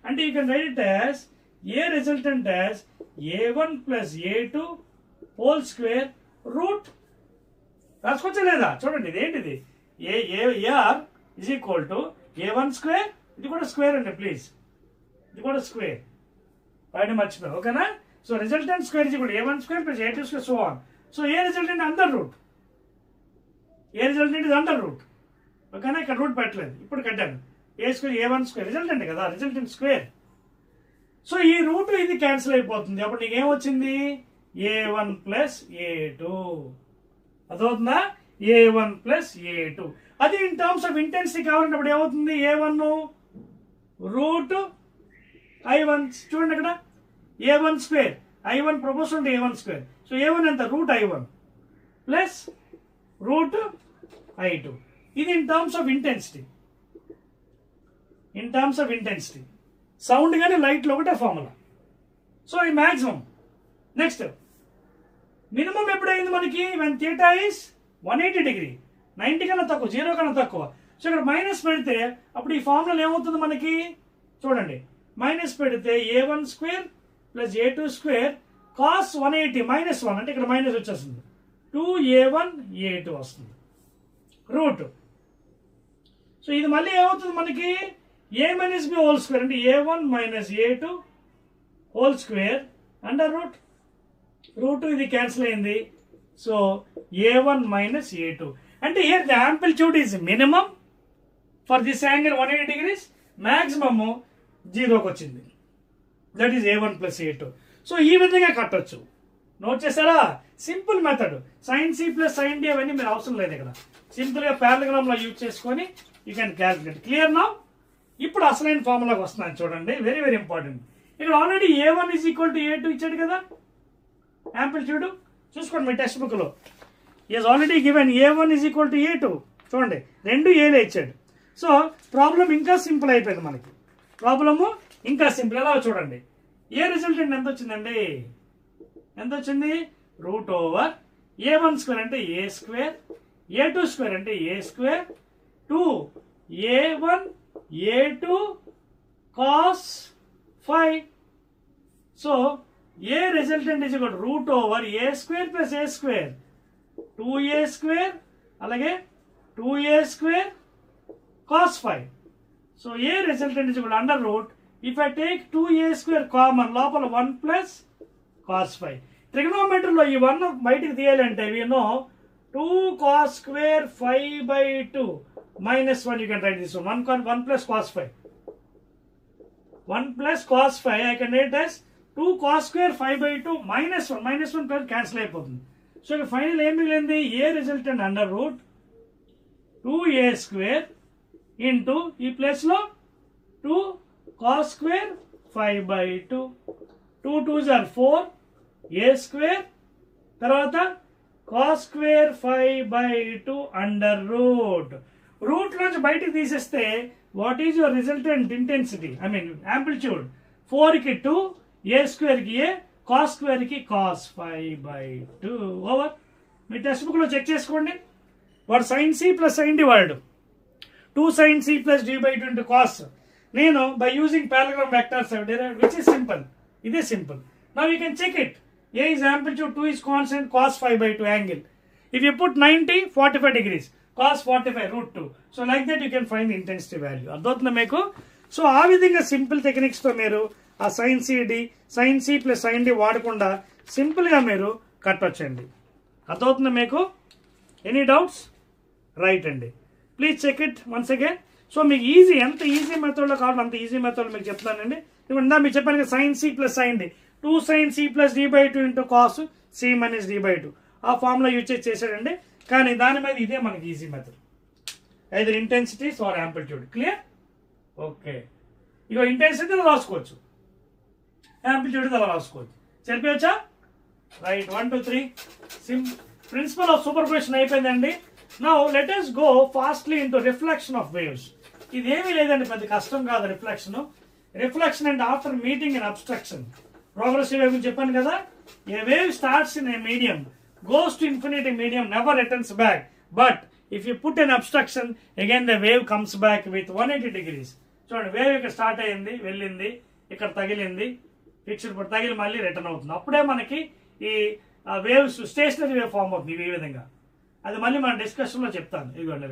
అంటే you can write it as A resultant as A1 plus A2 whole square root. రాసుకోవచ్చా లేదా? చూడండి, ఇదేంటిది? AR is equal to A1 square, ఇది కూడా square అండి ప్లీజ్, ఇది కూడా స్క్వేర్, పైన మర్చిపోయి. ఓకేనా, so resultant square is equal A1 square plus A2 square so on. So A resultant under route, A resultant ఇది అండర్ రూట్. ఓకేనా, ఇక్కడ రూట్ పెట్టలేదు, ఇప్పుడు కట్టాను. A square A1 square resultant కదా, రిజల్టెంట్ స్క్వేర్. సో ఈ రూట్ ఇది cancel అయిపోతుంది. అప్పుడు నీకు ఏమొచ్చింది? A1 plus A2. అదవుతుందా? A1 plus A2. అది ఇన్ టర్మ్స్ ఆఫ్ ఇంటెన్సిటీ కావాలన్నప్పుడు ఏమవుతుంది? A1 route I1. చూడండి అక్కడ A1 square, I1 proportional to A1 square. So A1 ఎంత? Root I1 plus root I2. ఇది in terms of intensity, in terms of intensity. Sound కానీ లైట్లో ఒకటే ఫార్ములా. సో ఈ మ్యాక్సిమం. నెక్స్ట్ మినిమం ఎప్పుడైంది మనకి? వెన్ థీటా ఈస్ 180 డిగ్రీ, 90 కన్నా తక్కువ, 0 కన్నా తక్కువ. సో ఇక్కడ మైనస్ పెడితే అప్పుడు ఈ ఫార్ములా ఏమవుతుంది మనకి? చూడండి, మైనస్ పెడితే A1 square plus A2 square cos 180 -1, అంటే ఇక్కడ మైనస్ వచ్చేస్తుంది, 2A1 A2 వస్తుంది రూట్. సో ఇది మళ్ళీ ఏమవుతుంది మనకి? A minus B whole square, అంటే A1 minus A2 whole square under root. Root ఇది క్యాన్సిల్ అయింది. So A1 minus A2. అంటే here the amplitude is minimum for this angle 180 degrees, maximum 0కి వచ్చింది. That is A1 plus A2. So ఈ విధంగా కట్టొచ్చు. Note చేశారా? Simple method. sin C plus sin D అవన్నీ మీరు అవసరం లేదు. ఇక్కడ సింపుల్ గా పారలెలోగ్రామ్ లో యూజ్ చేసుకొని you can calculate. Clear now? ఇప్పుడు అసలైన ఫార్ములాకి వస్తున్నాను చూడండి, వెరీ వెరీ ఇంపార్టెంట్. ఇక్కడ already A1 is equal to A2 ఇచ్చాడు కదా, యాంప్లిట్యూడ్ చూసుకోండి మీ టెక్స్ట్ బుక్ లో. Is already given A1 is equal to A2. చూడండి, రెండు ఏలే ఇచ్చాడు. సో ప్రాబ్లం ఇంకా సింపుల్ అయిపోయింది మనకి. ప్రాబ్లము ఇంకా సింపుల్. ఎలా చూడండి, ఏ రిజల్టెంట్ ఎంత వచ్చిందండి? ఎంత వచ్చింది? రూట్ ఓవర్ A1 స్క్వేర్ అంటే A స్క్వేర్, A2 స్క్వేర్ అంటే A square, 2A1 A2 cos 5. So A resultant is equal to root over A square plus A square, 2A square అలాగే 2A square cos 5. So A resultant is equal to under root. If I take 2A square common, లోపల 1 plus cos 5. ట్రిగ్నోమెట్రీలో ఈ 1 బయటికి తీయాలంటే we know 2 cos square 5/2 -1. You can write this one. 1 plus cos 5. 1 plus cos 5 I can write as 2 cos square 5/2 -1. -1 cancel అయిపోతుంది. So ఇక final ఏం మిగిలింది? A resultant under root 2a square into ఈ ప్లేస్లో 2 cos square 5/2, 2 2s are 4 a square తర్వాత cos square 5/2 under root. Root నుంచి బయటికి తీసేస్తే what is your resultant intensity, I mean amplitude? 4కి 2, a స్క్వేర్కి a, cos స్క్వేర్కి cos 5/2 ఓవర్. మీ టెక్స్ట్ బుక్లో చెక్ చేసుకోండి. వాడు sin c plus sin d వాడు 2 sin c plus d/2 into cos. నేను by using parallelogram vectors which is simple. ఇదే simple. Now you can check it. a is amplitude, 2 is constant, cos 5/2 angle. If you put 90, 45 degrees, cos 45 root 2. So like that you can find the intensity value. అర్థవుతుందా మీకు? So ఆ విధంగా simple టెక్నిక్స్తో మీరు ఆ sin c plus sin d వాడకుండా సింపుల్గా మీరు కట్టొచ్చండి. అర్థవుతుందా మీకు? Any doubts? రైట్ అండి. Please check it once again. So మీకు ఈజీ, ఎంత ఈజీ మెథడ్లో కావాలి అంత ఈజీ మెథడ్ మీకు చెప్తానండి. ఇప్పుడు మీకు చెప్పాను కదా, sin c plus sin d, 2 sin c plus d/2 into cos c minus d/2 ఆ ఫార్ములా యూజ్ చేసాడండి. కానీ దాని మీద ఇదే మనకి easy method, either intensities or amplitude. Clear? Okay. ఇగో ఇంటెన్సిటీ అలా రాసుకోవచ్చు, యాంప్లిట్యూడ్ అలా రాసుకోవచ్చు. సరిపోయచ్చా? రైట్. 1 2 3 ప్రిన్సిపల్ ఆఫ్ సూపర్పోజిషన్ అయిపోయిందండి. Now let us go fastly into reflection of waves. ఇది ఏమీ లేదండి, పెద్ద కష్టం కాదు reflection. Reflection and after meeting and obstruction. Progressive wave చెప్పాను కదా, a wave starts in a medium, goes to infinity medium, never returns back. But if you put an obstruction, again the wave comes back with 180 degrees. చూడండి, wave ఇక్కడ start అయ్యింది, వెళ్ళింది, ఇక్కడ తగిలింది, fixed ఇప్పుడు తగిలి మళ్ళీ రిటర్న్ అవుతుంది. అప్పుడే మనకి ఈ వేవ్స్ స్టేషనరీ వేవ్ ఫామ్ అవుతుంది ఈ విధంగా. అది మళ్ళీ మన డిస్కషన్లో చెప్తాను. ఇదిగోండి,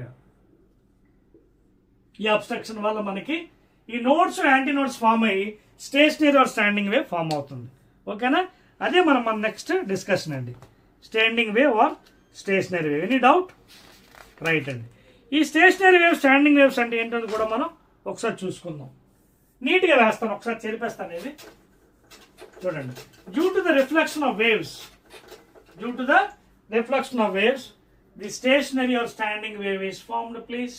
ఈ అబ్స్ట్రక్షన్ వల్ల మనకి ఈ నోడ్స్ యాంటీ నోడ్స్ ఫామ్ అయ్యి stationary or standing wave form అవుతుంది. ఓకేనా? అదే మన నెక్స్ట్ డిస్కషన్ అండి, standing wave or stationary wave. Any doubt? Right అండి. ఈ స్టేషనరీ వేవ్, స్టాండింగ్ వేవ్స్ అంటే ఏంటో కూడా మనం ఒకసారి చూసుకుందాం. నీట్గా వేస్తాను, ఒకసారి చెరిపేస్తాను. ఇది చూడండి. Due to the reflection of waves, the stationary or standing wave is formed. Please,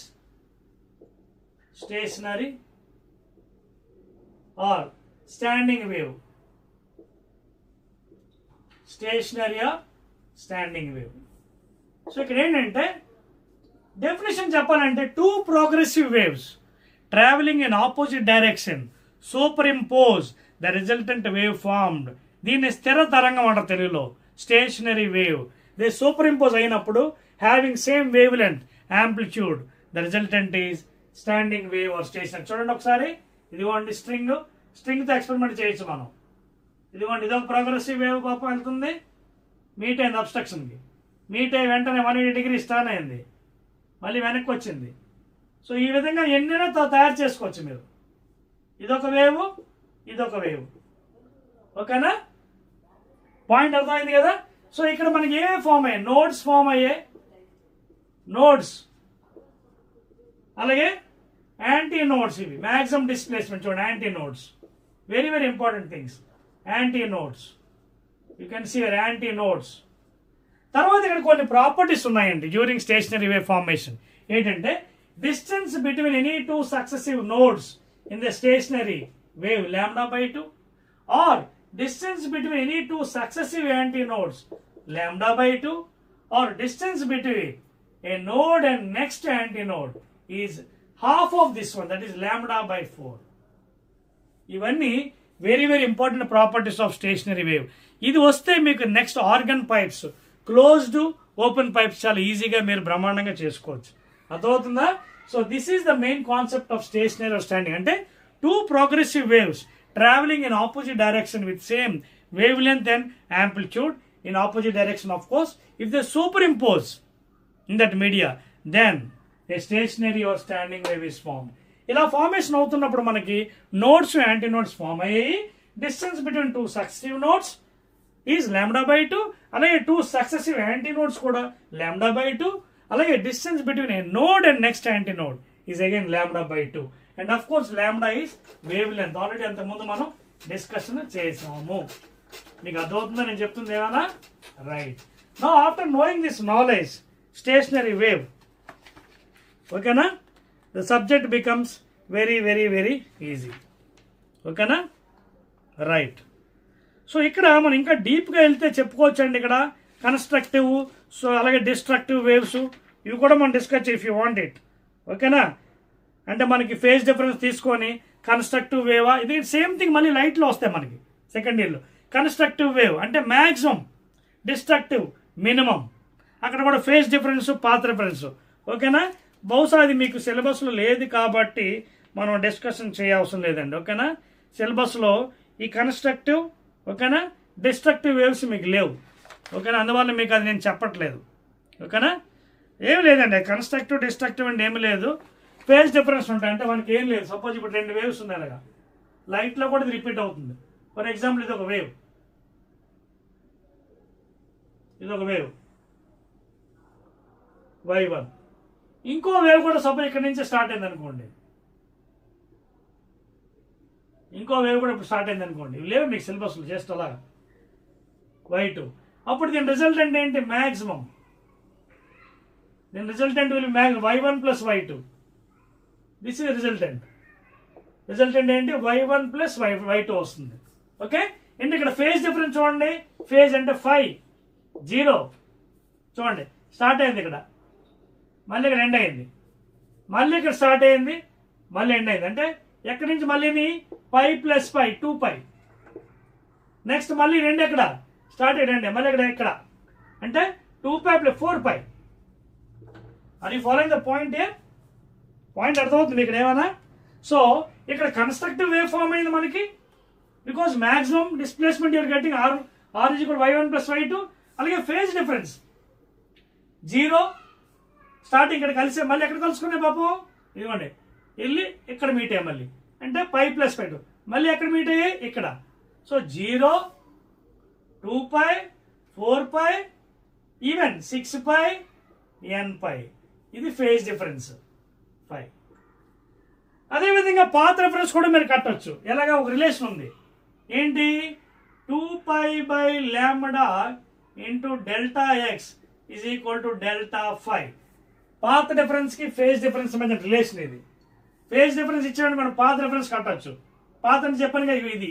stationary or standing wave, stationary or standing wave. So ఇక్కడ ఏంటంటే డెఫినేషన్ చెప్పాలంటే, 2 progressive waves traveling in opposite direction superimpose the resultant wave formed. దీన్ని స్థిర తరంగం అంటారు తెలుగులో, stationery wave. They superimpose అయినప్పుడు having same wavelength, amplitude, the resultant is standing wave or stationary. చూడండి ఒకసారి, ఇదిగోండి స్ట్రింగ్తో ఎక్స్పెరిమెంట్ చేయొచ్చు మనం. ఇదిగోండి, ఇదొక ప్రోగ్రెసివ్ వేవ్ పాపం వెళ్తుంది, మీట్ అయింది అబ్స్ట్రక్షన్కి, మీట్ అయ్యి వెంటనే 180 degrees టర్న్ అయింది, మళ్ళీ వెనక్కి వచ్చింది. సో ఈ విధంగా ఎన్నైనా తయారు చేసుకోవచ్చు మీరు. ఇదొక వేవ్, ఇదొక వేవ్. ఓకేనా? పాయింట్ అర్థమైంది కదా? సో ఇక్కడ మనకి ఏమేమి ఫామ్ అయ్యాయి? నోడ్స్ ఫామ్ అయ్యాయి, నోడ్స్, అలాగే యాంటీ నోడ్స్. ఇవి మ్యాక్సిమం డిస్ప్లేస్మెంట్. చూడండి, antinodes, very very important things. Antinodes, you can see your antinodes. తర్వాత ఇక్కడ కొన్ని ప్రాపర్టీస్ ఉన్నాయండి డ్యూరింగ్ స్టేషనరీ వేవ్ ఫార్మేషన్. ఏంటంటే, distance between any 2 successive nodes in the stationary wave λ/2, or distance between any 2 successive antinodes λ/2, or distance between a node and next antinode is half of this one, that is λ/4. ఇవన్నీ very very important properties of stationary wave. ఇది వస్తే మీకు next organ pipes, closed open pipes చాలా ఈజీగా మీరు బ్రహ్మాండంగా చేసుకోవచ్చు. అర్థమవుతుందా? So this is the main concept of stationary or standing. అంటే 2 progressive waves traveling in opposite direction with same wavelength and amplitude in opposite direction. Of course, if they superimpose in that media, then a stationary or standing wave is formed. ఇలా formation అవుతున్నప్పుడు మనకి nodes anti nodes form అయ్యాయి. Distance between 2 successive nodes is λ/2, అలాగే 2 successive anti nodes కూడా λ/2, అలాగే distance between a node and next anti node is again λ/2. And of course λ is wavelength. Already అంతకుముందు మనం discussion చేసాము. మీకు అర్థమవుతుందా నేను చెప్తుంది ఏమన్నా? Right. Now after knowing this knowledge, stationary wave, ఓకేనా, the subject becomes very very very easy. ఓకేనా, రైట్. సో ఇక్కడ మనం ఇంకా డీప్గా వెళ్తే చెప్పుకోవచ్చు అండి. ఇక్కడ కన్స్ట్రక్టివ్, సో అలాగే డిస్ట్రక్టివ్ వేవ్స్ ఇవి కూడా మనం discuss if you want it. ఓకేనా, అంటే మనకి ఫేజ్ డిఫరెన్స్ తీసుకొని కన్స్ట్రక్టివ్ వేవా, ఇది సేమ్ థింగ్ మళ్ళీ లైట్లో వస్తాయి మనకి సెకండ్ ఇయర్లో. కన్స్ట్రక్టివ్ వేవ్ అంటే మ్యాక్సిమం, డిస్ట్రక్టివ్ మినిమం, అక్కడ కూడా ఫేజ్ డిఫరెన్స్, పాత్ రిఫరెన్స్. ఓకేనా, బహుశా అది మీకు సిలబస్లో లేదు కాబట్టి మనం డిస్కషన్ చేయవసరం లేదండి. ఓకేనా, సిలబస్లో ఈ కన్స్ట్రక్టివ్, ఓకేనా, డిస్ట్రక్టివ్ వేవ్స్ మీకు లేవు. ఓకేనా, అందువల్ల మీకు అది నేను చెప్పట్లేదు. ఓకేనా, ఏమి లేదండి, కన్స్ట్రక్టివ్ డిస్ట్రక్టివ్ అంటే ఏమి లేదు, ఫేజ్ డిఫరెన్స్ ఉంటాయి. అంటే మనకి ఏం లేదు. సపోజ్ ఇప్పుడు 2 వేవ్స్ ఉన్నాయి అలాగా, లైట్లో కూడా ఇది రిపీట్ అవుతుంది. ఫర్ ఎగ్జాంపుల్ ఇది ఒక వేవ్, ఇది ఒక వేవ్ y1, ఇంకో వేవ్ కూడా సపోజ్ ఇక్కడ నుంచి స్టార్ట్ అయింది అనుకోండి, ఇంకో వేవ్ కూడా ఇప్పుడు స్టార్ట్ అయింది అనుకోండి, ఇవి లేవు మీకు సిలబస్లో, జస్ట్ అలాగా y2. అప్పుడు దీని రిజల్టెంట్ ఏంటి, మ్యాక్సిమం. దీని resultant will y1 plus y2. This is resultant. Resultant ఏంటి, y1 ప్లస్ y2 వస్తుంది. ఓకే, ఏంటి ఇక్కడ ఫేజ్ డిఫరెన్స్ చూడండి. ఫేజ్ అంటే 5 0 చూడండి, స్టార్ట్ అయింది ఇక్కడ, మళ్ళీ ఇక్కడ ఎండ్ అయింది, మళ్ళీ ఇక్కడ స్టార్ట్ అయింది, మళ్ళీ ఎండ్ అయింది. అంటే ఎక్కడి నుంచి మళ్ళీ π ప్లస్ π 2π. నెక్స్ట్ మళ్ళీ 2 ఎక్కడ స్టార్ట్ అయ్యి, మళ్ళీ ఇక్కడ అంటే 2π ప్లస్ 4π. అది ఫాలోయింగ్ ద పాయింట్. పాయింట్ అర్థమవుతుంది ఇక్కడ ఏమన్నా. సో ఇక్కడ కన్స్ట్రక్టివ్ వేవ్ ఫామ్ అయింది మనకి, because maximum displacement you're getting r is equal to y1 plus y2. అలాగే ఫేజ్ డిఫరెన్స్ 0 స్టార్టింగ్ ఇక్కడ కలిసే, మళ్ళీ ఎక్కడ కలుసుకునే పాపం, ఇదిగోండి వెళ్ళి ఇక్కడ మీట్ అయ్యాయి మళ్ళీ, అంటే π ప్లస్ π2, మళ్ళీ ఎక్కడ మీట్ అయ్యాయి ఇక్కడ. సో 0 2π 4π ఈవెన్ 6π nπ, ఇది ఫేజ్ డిఫరెన్స్ 5. అదేవిధంగా పాత్ రిఫరెన్స్ కూడా మీరు కట్టొచ్చు. ఎలాగా, ఒక రిలేషన్ ఉంది ఏంటి, 2π by lambda into delta x is equal to delta 5. Path difference కి ఫేజ్ డిఫరెన్స్ మధ్య రిలేషన్ ఇది. ఫేజ్ డిఫరెన్స్ ఇచ్చామంటే మనం పాత్ రిఫరెన్స్ కట్టొచ్చు. పాత్ అని చెప్పాను కదా, ఇది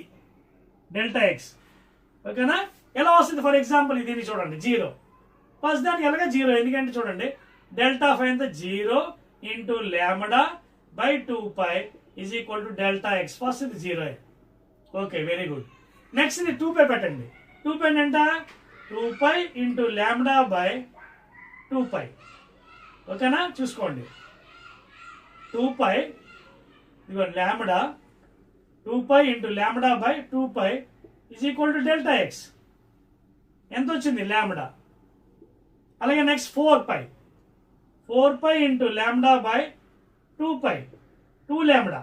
డెల్టా ఎక్స్. ఓకేనా, ఎలా వస్తుంది, ఫర్ ఎగ్జాంపుల్ ఇది చూడండి 0, ఫస్ట్ దానికి ఎలాగా 0, ఎందుకంటే చూడండి డెల్టా 5 అంతా 0 into lambda by 2π is equal to delta x. First ఇది 0. Okay, very good. నెక్స్ట్ ఇది 2π పెట్టండి. 2π అంటే 2π ఇంటూ లాంబ్డా బై 2π. ఓకేనా, చూసుకోండి 2π ఇదిగోండి lambda 2π into lambda by 2π is equal to delta x. ఎంత వచ్చింది లాంబ్డా. అలాగే next 4π into lambda by 2π 2 lambda.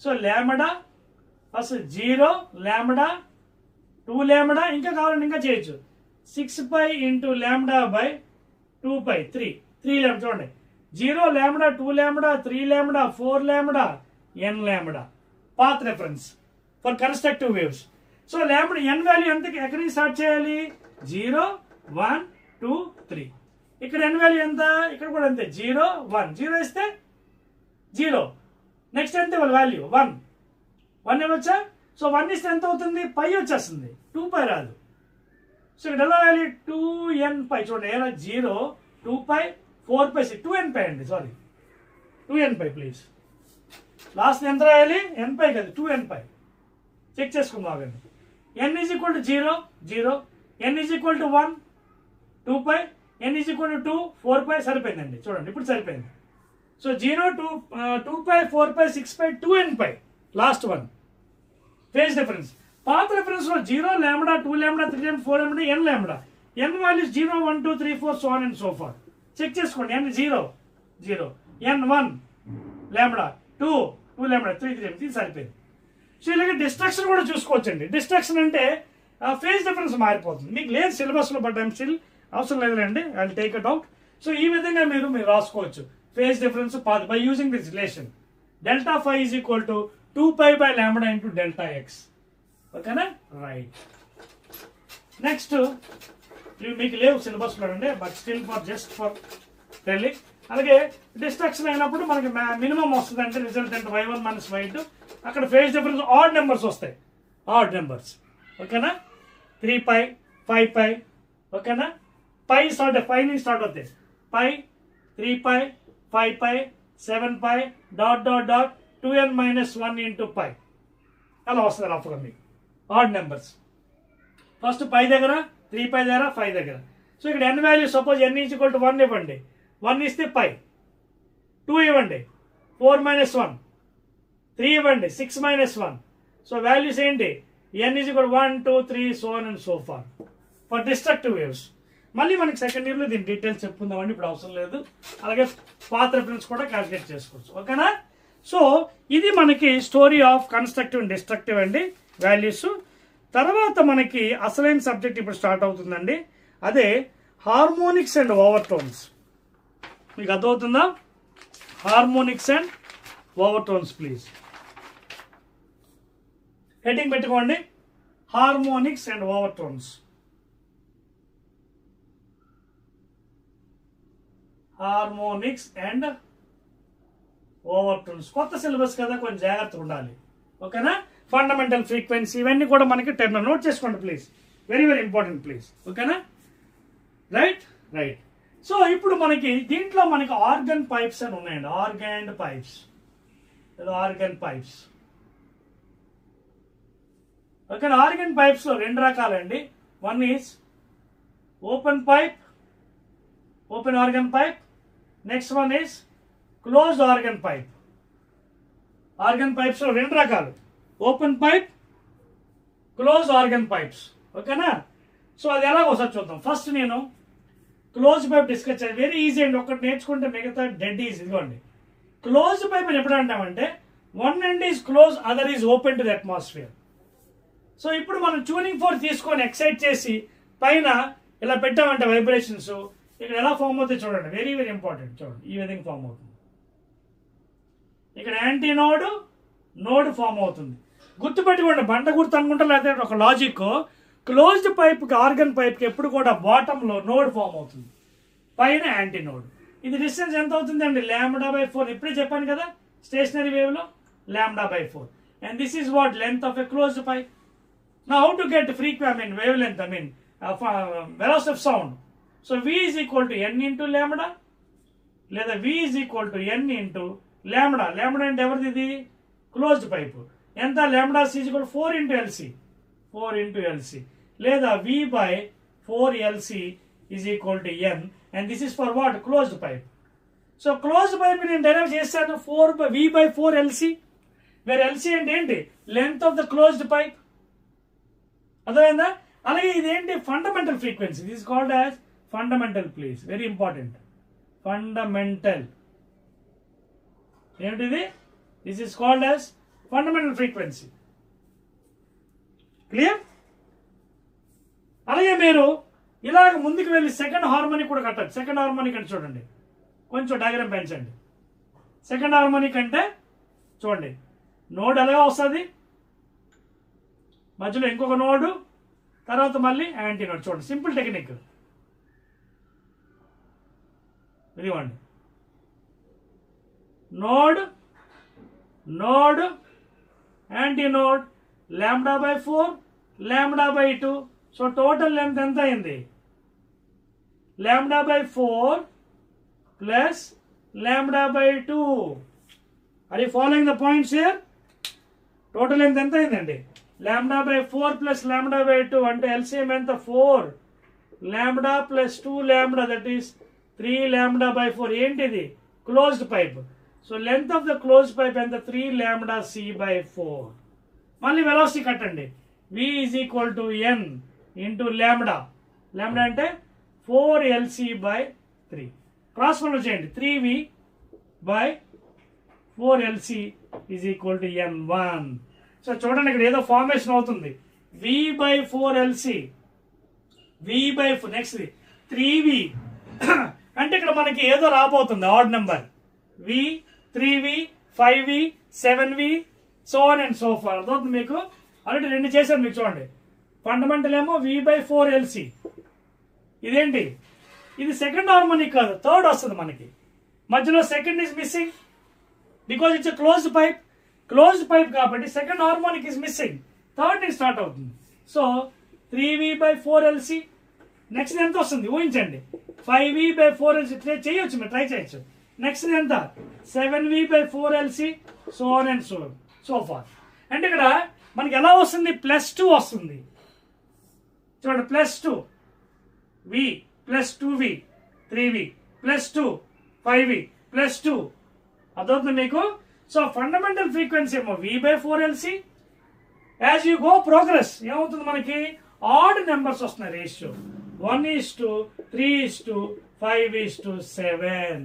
So lambda first 0 lambda 2 lambda, ఇంకా కావాలంటే ఇంకా చేయొచ్చు 6π ఇంటూ లాంబ్డా బై 2π 3 లాంబ్డా. చూడండి 0 lambda 2 lambda 3 lambda 4 lambda n lambda. Path reference for constructive waves. So lambda n value ఎంత, ఎక్కడి నుంచి స్టార్ట్ చేయాలి, 0 1 2 3. ఇక్కడ n వాల్యూ ఎంత, ఇక్కడ కూడా అంతే 0 1. 0 ఇస్తే 0, నెక్స్ట్ ఎంత వాల్యూ 1 ఏమొచ్చా. సో 1 ఇస్తే ఎంత అవుతుంది, π వచ్చేస్తుంది, 2π రాదు. సో ఇక్కడ ఎలా వాల్యూ 2nπ. చూడండి ఎలా 0 2π 4π 2nπ అండి, సారీ 2nπ ప్లీజ్. లాస్ట్ ఎంత రాయాలి, nπ కదా, 2nπ. చెక్ చేసుకుందాం. n is equal to 0 0, n is equal to 1 2π, n is equal to 2 4π. సరిపోయిందండి, చూడండి ఇప్పుడు సరిపోయింది. So 0 2π 4π 6π 2nπ last one. Phase difference. Path reference లో 0 lambda 2 lambda 3 lambda 4 lambda n lambda. n values 0 1 2 3 4 so on and so forth. Check చేసుకోండి. n 0 0, n 1 lambda 2 lambda 3 3 సరిపోయింది. So ఇలాగే destruction కూడా చూసుకోవచ్చండి. డిస్ట్రక్షన్ అంటే ఫేజ్ డిఫరెన్స్ మారిపోతుంది. మీకు లేదు సిలబస్లో, బట్ ఐమ్ స్టిల్ అవసరం లేదండి, I will take it out. So ఈ విధంగా మీరు రాసుకోవచ్చు phase difference path by using this relation. Delta 5 is equal to 2π by lambda into delta x. ఓకేనా, రైట్. నెక్స్ట్ ఇవి మీకు లేవు సిలబస్లో అండి, but still for just for telling అలాగే డిస్ట్రక్షన్ అయినప్పుడు మనకి మినిమం వస్తుంది అంటే రిజల్టెంట్ y1 మైనస్ y2. అక్కడ ఫేజ్ డిఫరెన్స్ ఆడ్ నెంబర్స్ వస్తాయి, ఆడ్ నెంబర్స్. ఓకేనా, 3π 5π. ఓకేనా, పై స్టార్ట్ 5 నుంచి స్టార్ట్ అవుతాయి. π 3π 5π 7π dot dot dot 2n minus 1 into π. అలా వస్తుంది రఫ్గా మీకు ఆడ్ నెంబర్స్. ఫస్ట్ పై దగ్గర 3π దగ్గర 5 దగ్గర. సో ఇక్కడ n value suppose n is equal to 1 ఇవ్వండి, 1 ఇస్తే π, 2 ఇవ్వండి 4 మైనస్ 1, 3 ఇవ్వండి 6 మైనస్ 1. సో వాల్యూస్ ఏంటి, n is equal 1 2 3 so on and so far for destructive waves. మళ్ళీ మనకి సెకండ్ ఇయర్లో దీని డీటెయిల్స్ చెప్పుకుందామండి, ఇప్పుడు అవసరం లేదు. అలాగే పాత్ రిఫరెన్స్ కూడా క్యాల్కులేట్ చేసుకోవచ్చు. ఓకేనా, సో ఇది మనకి story of constructive and destructive అండి వాల్యూస్. తర్వాత మనకి అసలైన సబ్జెక్ట్ ఇప్పుడు స్టార్ట్ అవుతుందండి, అదే హార్మోనిక్స్ అండ్ ఓవర్టోన్స్. మీకు అర్థమవుతుందా, harmonics and overtones. Please heading పెట్టుకోండి, harmonics and overtones. Harmonics and overtones కొత్త సిలబస్ కదా, కొంచెం జాగ్రత్తగా ఉండాలి. ఓకేనా, ఫండమెంటల్ ఫ్రీక్వెన్సీ ఇవన్నీ కూడా మనకి 10 నోట్ చేసుకోండి please, very very important please. ఓకేనా, రైట్ రైట్. సో ఇప్పుడు మనకి దీంట్లో మనకి ఆర్గన్ పైప్స్ అని ఉన్నాయండి, ఆర్గన్ పైప్స్, ఆర్గన్ పైప్స్. ఓకేనా, ఆర్గన్ పైప్స్ లో 2 రకాలండి. One is open pipe, open organ pipe. Next one is closed organ pipe. Organ pipes లో 2 రకాలు, open pipe, close organ pipes. ఓకేనా, సో అది ఎలాగో ఒకసారి చూద్దాం. ఫస్ట్ నేను క్లోజ్ పైప్ డిస్కస్ చేయాలి, వెరీ ఈజీ అండి, ఒకటి నేర్చుకుంటే మిగతా డెడ్ ఈజీ. ఇదిగోండి, క్లోజ్ పైప్ అని ఎప్పుడు అంటామంటే one end is close, other is open to the atmosphere. So ఇప్పుడు మనం ట్యూనింగ్ ఫోర్స్ తీసుకొని ఎక్సైట్ చేసి పైన ఇలా పెట్టామంటే వైబ్రేషన్స్ ఇక్కడ ఎలా ఫామ్ అవుతాయి చూడండి, వెరీ వెరీ ఇంపార్టెంట్. చూడండి, ఈ విధంగా ఫామ్ అవుతుంది. ఇక్కడ యాంటీ నోడ్, నోడ్ ఫామ్ అవుతుంది. గుర్తుపెట్టుకోండి, బండ గుర్తు అనుకుంటా, లేకపోతే ఒక లాజిక్. క్లోజ్డ్ పైప్కి ఆర్గన్ పైప్కి ఎప్పుడు కూడా బాటంలో నోడ్ ఫామ్ అవుతుంది, పైన యాంటీ నోడ్. ఇది డిస్టెన్స్ ఎంత అవుతుంది అండి, λ/4. ఇప్పుడే చెప్పాను కదా స్టేషనరీ వేవ్ లో λ/4. And this is what length of a closed pipe. Now how to get wavelength, velocity of sound. So V is equal to n into lambda, లేదా V is equal to n into lambda. Lambda అంటే ఎవరిది, ఇది closed pipe. ఎంత, lambda is equal to 4 into LC, 4 into LC, లేదా V by 4 LC is equal to n, and this is for what, closed pipe. So closed pipe నేను derive చేస్తాను V by 4 LC, where LC అంటే ఏంటి, length of the closed pipe. అర్థమైందా? అలాగే ఇదేంటి, fundamental frequency. This is called as fundamental, please, very important. Fundamental ఏమిటిది, this is called as fundamental frequency. Clear? అలాగే మీరు ఇలాగ ముందుకు వెళ్ళి సెకండ్ హార్మోనిక్ కూడా కట్టచ్చు. సెకండ్ హార్మోనిక్ అంటే చూడండి, కొంచెం డయాగ్రామ్ పెంచండి. సెకండ్ హార్మోనిక్ అంటే చూడండి, నోడ్ ఎలాగా వస్తుంది, మధ్యలో ఇంకొక నోడు, తర్వాత మళ్ళీ యాంటీ నోడ్. చూడండి, సింపుల్ టెక్నిక్ ఇదివ్వండి, node, node, anti node, λ/4, λ/2. So total length ఎంత అయింది, λ/4 plus λ/2. Are you following the points here? Total length ఎంత అయిందండి, λ/4 ప్లస్ λ/2 అంటే ఎల్సిఎం ఎంత, 4 λ ప్లస్ 2 λ, దట్ ఈస్ 3 λ/4. ఏంటిది, closed pipe. So length of the closed pipe ఎంత, 3 λc/4. మళ్ళీ వెలాసిటీ కట్టండి, V is equal to n into λ. λ అంటే 4LC/3. క్రాస్ మల్టిప్లై చేయండి, 3V by 4LC is equal to n1. So చూడండి, ఇక్కడ ఏదో ఫార్మేషన్ అవుతుంది, V/4LC, V/4, నెక్స్ట్ 3V. అంటే ఇక్కడ మనకి ఏదో రాబోతుంది odd number, V, 3V, 5V, 7V, so on and so far. అర్థమవుతుంది మీకు? ఆల్రెడీ 2 చేశాను మీకు. చూడండి, ఫండమెంటల్ ఏమో V/4LC. ఇదేంటి, ఇది సెకండ్ హార్మోనిక్ కాదు, థర్డ్ వస్తుంది మనకి. మధ్యలో second is missing because it's closed pipe కాబట్టి second harmonic is missing, third నుంచి స్టార్ట్ అవుతుంది. So 3v/4lc. నెక్స్ట్ ఎంత వస్తుంది ఊహించండి, 5v/4lc. చేయొచ్చు, మీరు ట్రై చేయొచ్చు. నెక్స్ట్ ఎంత 7v/4lc, so on and so far. అంటే ఇక్కడ మనకి ఎలా వస్తుంది, +2 వస్తుంది చూడండి, +2 v +2v 3v +2 5v +2 అదవుతుంది మీకు. సో ఫండమెంటల్ ఫ్రీక్వెన్సీ ఏమో v/4lc. As you go progress ఏమవుతుంది, మనకి ఆడ్ నెంబర్స్ వస్తున్నాయి రేషియో, 1:3:5:7.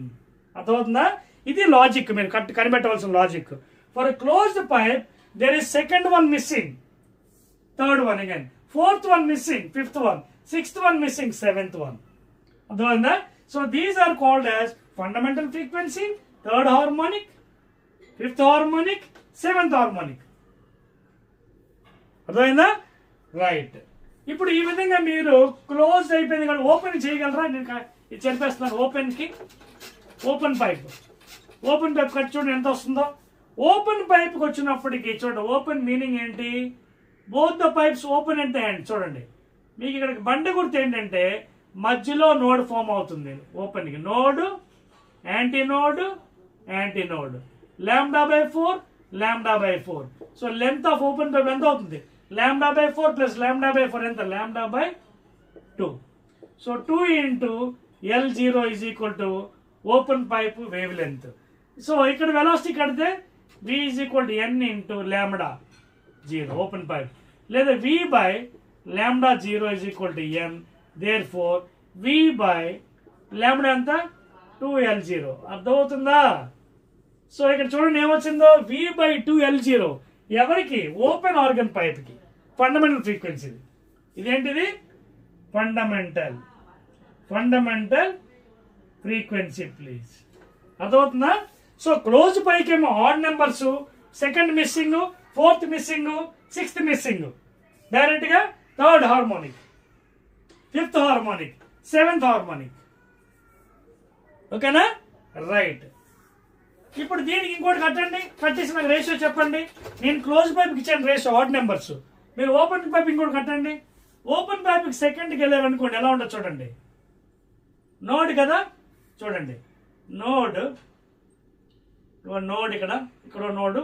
అర్థమవుతుందా? ఇది లాజిక్, మీరు కనిపెట్టవలసిన logic. For closed pipe there is second one missing, third one again, fourth one missing, fifth one, sixth one missing, seventh one. Adhavanda? So these are called as fundamental frequency, third harmonic, fifth harmonic, seventh harmonic. Adhavanda? Right. ఇప్పుడు ఈ విధంగా మీరు close అయిపోయింది కానీ open చేయగలరా? నేను ఇది చెప్పేస్తున్నాను. ఓపెన్ పైప్ కట్ చూడండి ఎంత వస్తుందో. ఓపెన్ పైప్కి వచ్చినప్పటికీ చూడండి, ఓపెన్ మీనింగ్ ఏంటి, బోత్ ద పైప్స్ ఓపెన్ అంటే హ్యాండ్. చూడండి మీకు ఇక్కడ బండి గుర్తు ఏంటంటే మధ్యలో నోడ్ ఫామ్ అవుతుంది. ఓపెన్కి node, anti node, λ/4. So length of open pipe ఎంత అవుతుంది, λ/4 + λ/4 ఎంత, λ/2. So 2 × L0 = open pipe wavelength. So ఇక్కడ వెలాసిటీ కడితే v = n × λ0 ఓపెన్ పైప్, లేదా v/λ0 = n. దేర్ఫోర్ v/λ ఎంత 2L0. అర్థమవుతుందా? సో ఇక్కడ చూడండి ఏమొచ్చిందో, v/2L0 ఎవరికి, ఓపెన్ ఆర్గన్ పైప్ కి. ఫండమెంటల్ ఫ్రీక్వెన్సీ ఇదేంటిది, ఫండమెంటల్ ఫ్రీక్వెన్సీ ప్లీజ్. అర్థమవుతుందా? సో క్లోజ్ పైకి ఏమో odd numbers, second missing, fourth missing, sixth missing, direct గా third harmonic, fifth harmonic, seventh harmonic. ఓకేనా? రైట్. ఇప్పుడు దీనికి ఇంకోటి కట్టండి, కట్టేసి నాకు రేషియో చెప్పండి. నేను క్లోజ్ పైప్కి ఇచ్చాను రేషియో ఆడ్ నెంబర్స్, మీరు ఓపెన్ పైప్ ఇంకోటి కట్టండి. ఓపెన్ పైప్కి సెకండ్కి వెళ్ళారనుకోండి ఎలా ఉండదు చూడండి, నోడ్ కదా, చూడండి నోడ్ ఇక్కడ నోడ్,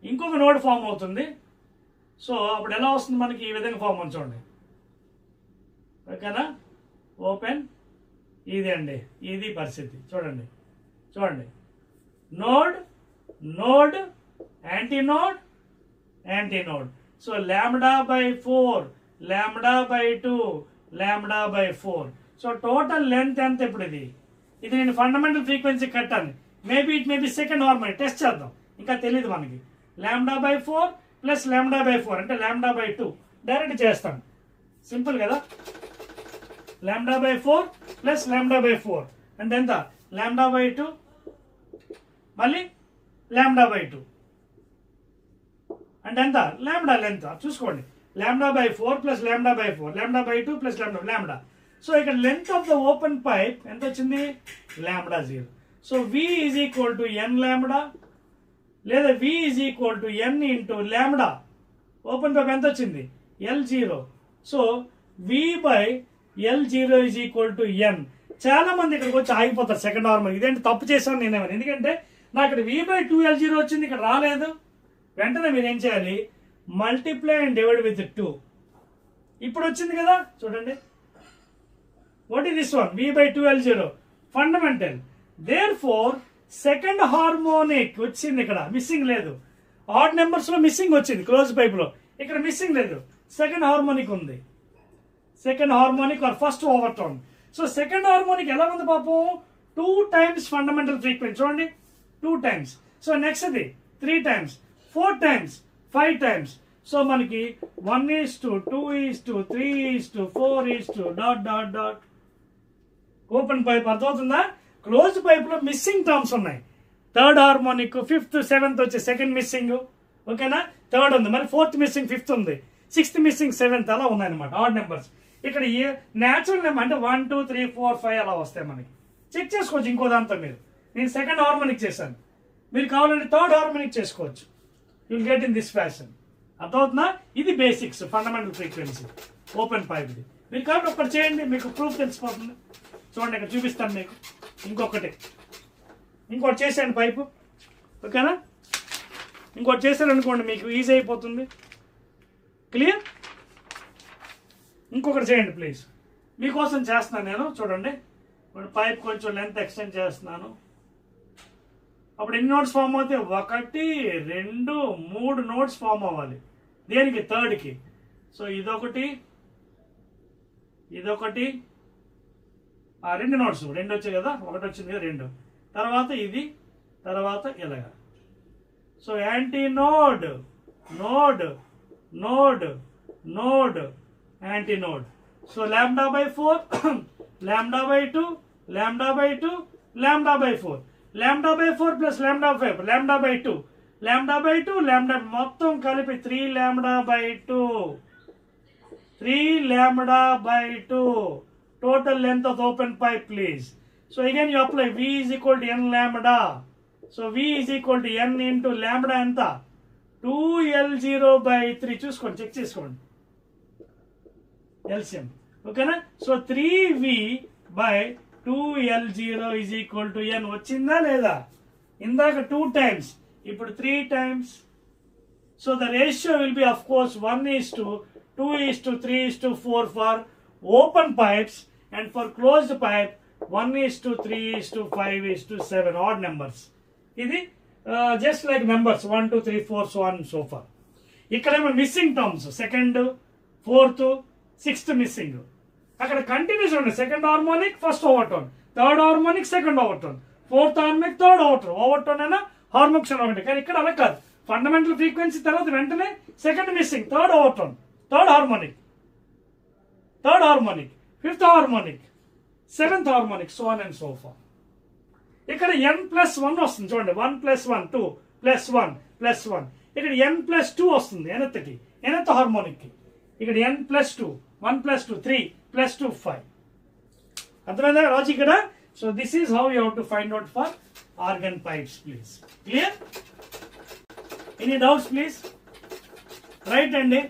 ఇంకొక నోడ్ ఫామ్ అవుతుంది. సో అప్పుడు ఎలా వస్తుంది మనకి, ఈ విధంగా ఫామ్ అవుతుంది చూడండి. ఓకేనా? ఓపెన్ ఇది అండి, ఇది పరిస్థితి. చూడండి node, anti node. So λ/4, λ/2, λ/4. So total length ఎంత ఇప్పుడు ఇది నేను ఫండమెంటల్ ఫ్రీక్వెన్సీ కట్టాను. Maybe it may be second harmonic, test చేద్దాం, ఇంకా తెలియదు మనకి. λ/4 + λ/4 అంటే λ/2 డైరెక్ట్ చేస్తాను, సింపుల్ కదా. λ/4 + λ/4 అంటే ఎంత, λ/2 మళ్ళీ λ/2 అంటే ఎంత, λ లెంత్ చూసుకోండి. λ/4 + λ/4, λ/2 + λ. సో ఇక్కడ length of the open pipe ఎంత వచ్చింది, λ0. సో v = n λ, లేదా v = n × λ. ఓపెన్ పైప్ ఎంత వచ్చింది, L0. So v/L0 = n. చాలా మంది ఇక్కడికి వచ్చి ఆగిపోతారు సెకండ్ హార్మోనిక్. ఇదేంటి తప్పు చేశాను నేనేమని, ఎందుకంటే నాకు ఇక్కడ v/2L0 వచ్చింది, ఇక్కడ రాలేదు. వెంటనే మీరు ఏం చేయాలి, మల్టిప్లై అండ్ డివైడ్ విత్ 2. ఇప్పుడు వచ్చింది కదా చూడండి, what is this one, v/2L0 fundamental. Therefore second harmonic వచ్చింది, ఇక్కడ మిస్సింగ్ లేదు. ఆడ్ నెంబర్స్ లో మిస్సింగ్ వచ్చింది క్లోజ్ పైప్ లో, ఇక్కడ మిస్సింగ్ లేదు. సెకండ్ హార్మోనిక్ ఉంది, second harmonic or first overtone. So second harmonic ఎలా ఉంది పాపం, 2 times ఫండమెంటల్ ఫ్రీక్వెన్సీ. చూడండి 2 times. So next the 3 times, 4 times, 5 times. So మనకి 1:2:3:4 ... ఓపెన్ పైప్. అర్థమవుతుందా? క్లోజ్ పైప్ లో మిస్సింగ్ టర్మ్స్ ఉన్నాయి. థర్డ్ హార్మోనిక్, ఫిఫ్త్, సెవెంత్ వచ్చి సెకండ్ మిస్సింగ్. ఓకేనా? థర్డ్ ఉంది, మరి ఫోర్త్ మిస్సింగ్, ఫిఫ్త్ ఉంది, సిక్స్త్ మిస్సింగ్, సెవెంత్ అలా ఉన్నాయన్నమాట ఆడ్ నెంబర్స్. ఇక్కడ న్యాచురల్ నెంబర్ అంటే 1 2 3 4 5 అలా వస్తాయి మనకి. చెక్ చేసుకోవచ్చు ఇంకో దాంతో మీరు. నేను సెకండ్ హార్మోనిక్ చేశాను, మీరు కావాలంటే థర్డ్ హార్మోనిక్ చేసుకోవచ్చు. You'll get in this fashion. అర్థమవుతుందా? ఇది బేసిక్స్, ఫండమెంటల్ ఫ్రీక్వెన్సీ ఓపెన్ పైప్ది. మీరు కాబట్టి ఒకటి చేయండి, మీకు ప్రూఫ్ తెలిసిపోతుంది. చూడండి ఇక్కడ చూపిస్తాను మీకు. ఇంకోటి చేసాను పైపు, ఓకేనా? ఇంకోటి చేశాను అనుకోండి, మీకు ఈజీ అయిపోతుంది. క్లియర్? ఇంకొకటి చేయండి ప్లీజ్, మీకోసం చేస్తున్నాను నేను. చూడండి, ఇప్పుడు పైప్ కొంచెం లెంత్ ఎక్స్టెండ్ చేస్తున్నాను. అప్పుడు ఎన్ని నోట్స్ ఫామ్ అవుతాయి? 1 2 3 నోట్స్ ఫామ్ అవ్వాలి. దేనికి? థర్డ్కి. సో ఇదొకటి, 2 నోట్స్, 2 వచ్చాయి కదా, 1 వచ్చింది కదా, 2. తర్వాత ఇది, తర్వాత ఇలాగా. So anti node, node, node, node, anti node. So λ/4, λ/2, λ/2, λ/4, λ/4 plus λ/5, λ/2, λ/2, λ మొత్తం కలిపి 3λ/2, 3λ/2 total length of the open pipe, please. So again you apply V is equal to n lambda. So V is equal to n into lambda ఎంత? 2L0/3. చూసుకోండి, check చేసుకోండి LCM, ఓకేనా? So 3V/2L0 is equal to n. వచ్చిందా లేదా? ఇందాక 2 times, ఇప్పుడు 3 times. So the ratio will be of course 1:2:3:4 for open pipes, and for closed pipe 1:3:5:7. odd numbers. ఇది just like numbers 1 2 3 4 so on and so forth. ఇక్కడేమో missing terms, second, fourth, sixth missing. అక్కడ continuous ఉండే second harmonic first overtone, third harmonic second overtone, fourth harmonic third overtone అయినా హార్మోక్షన్ ఒకటి. కానీ ఇక్కడ అలా కాదు, ఫండమెంటల్ ఫ్రీక్వెన్సీ తర్వాత వెంటనే second missing, third overtone, third harmonic, fifth harmonic, seventh harmonic, so on and so far. ఇక్కడ n+1 వస్తుంది చూడండి, 1 + 1 2 + 1 + 1. ఇక్కడ n+2 వస్తుంది ఎనత్ హార్మోనిక్ కి. ఇక్కడ n+2, 1 + 2 3 + 2 5. అర్థమైందా లాజిక్ ఇక్కడ? So this is how you have to find out for organ pipes, please. Clear? Any doubts please? Right అండి.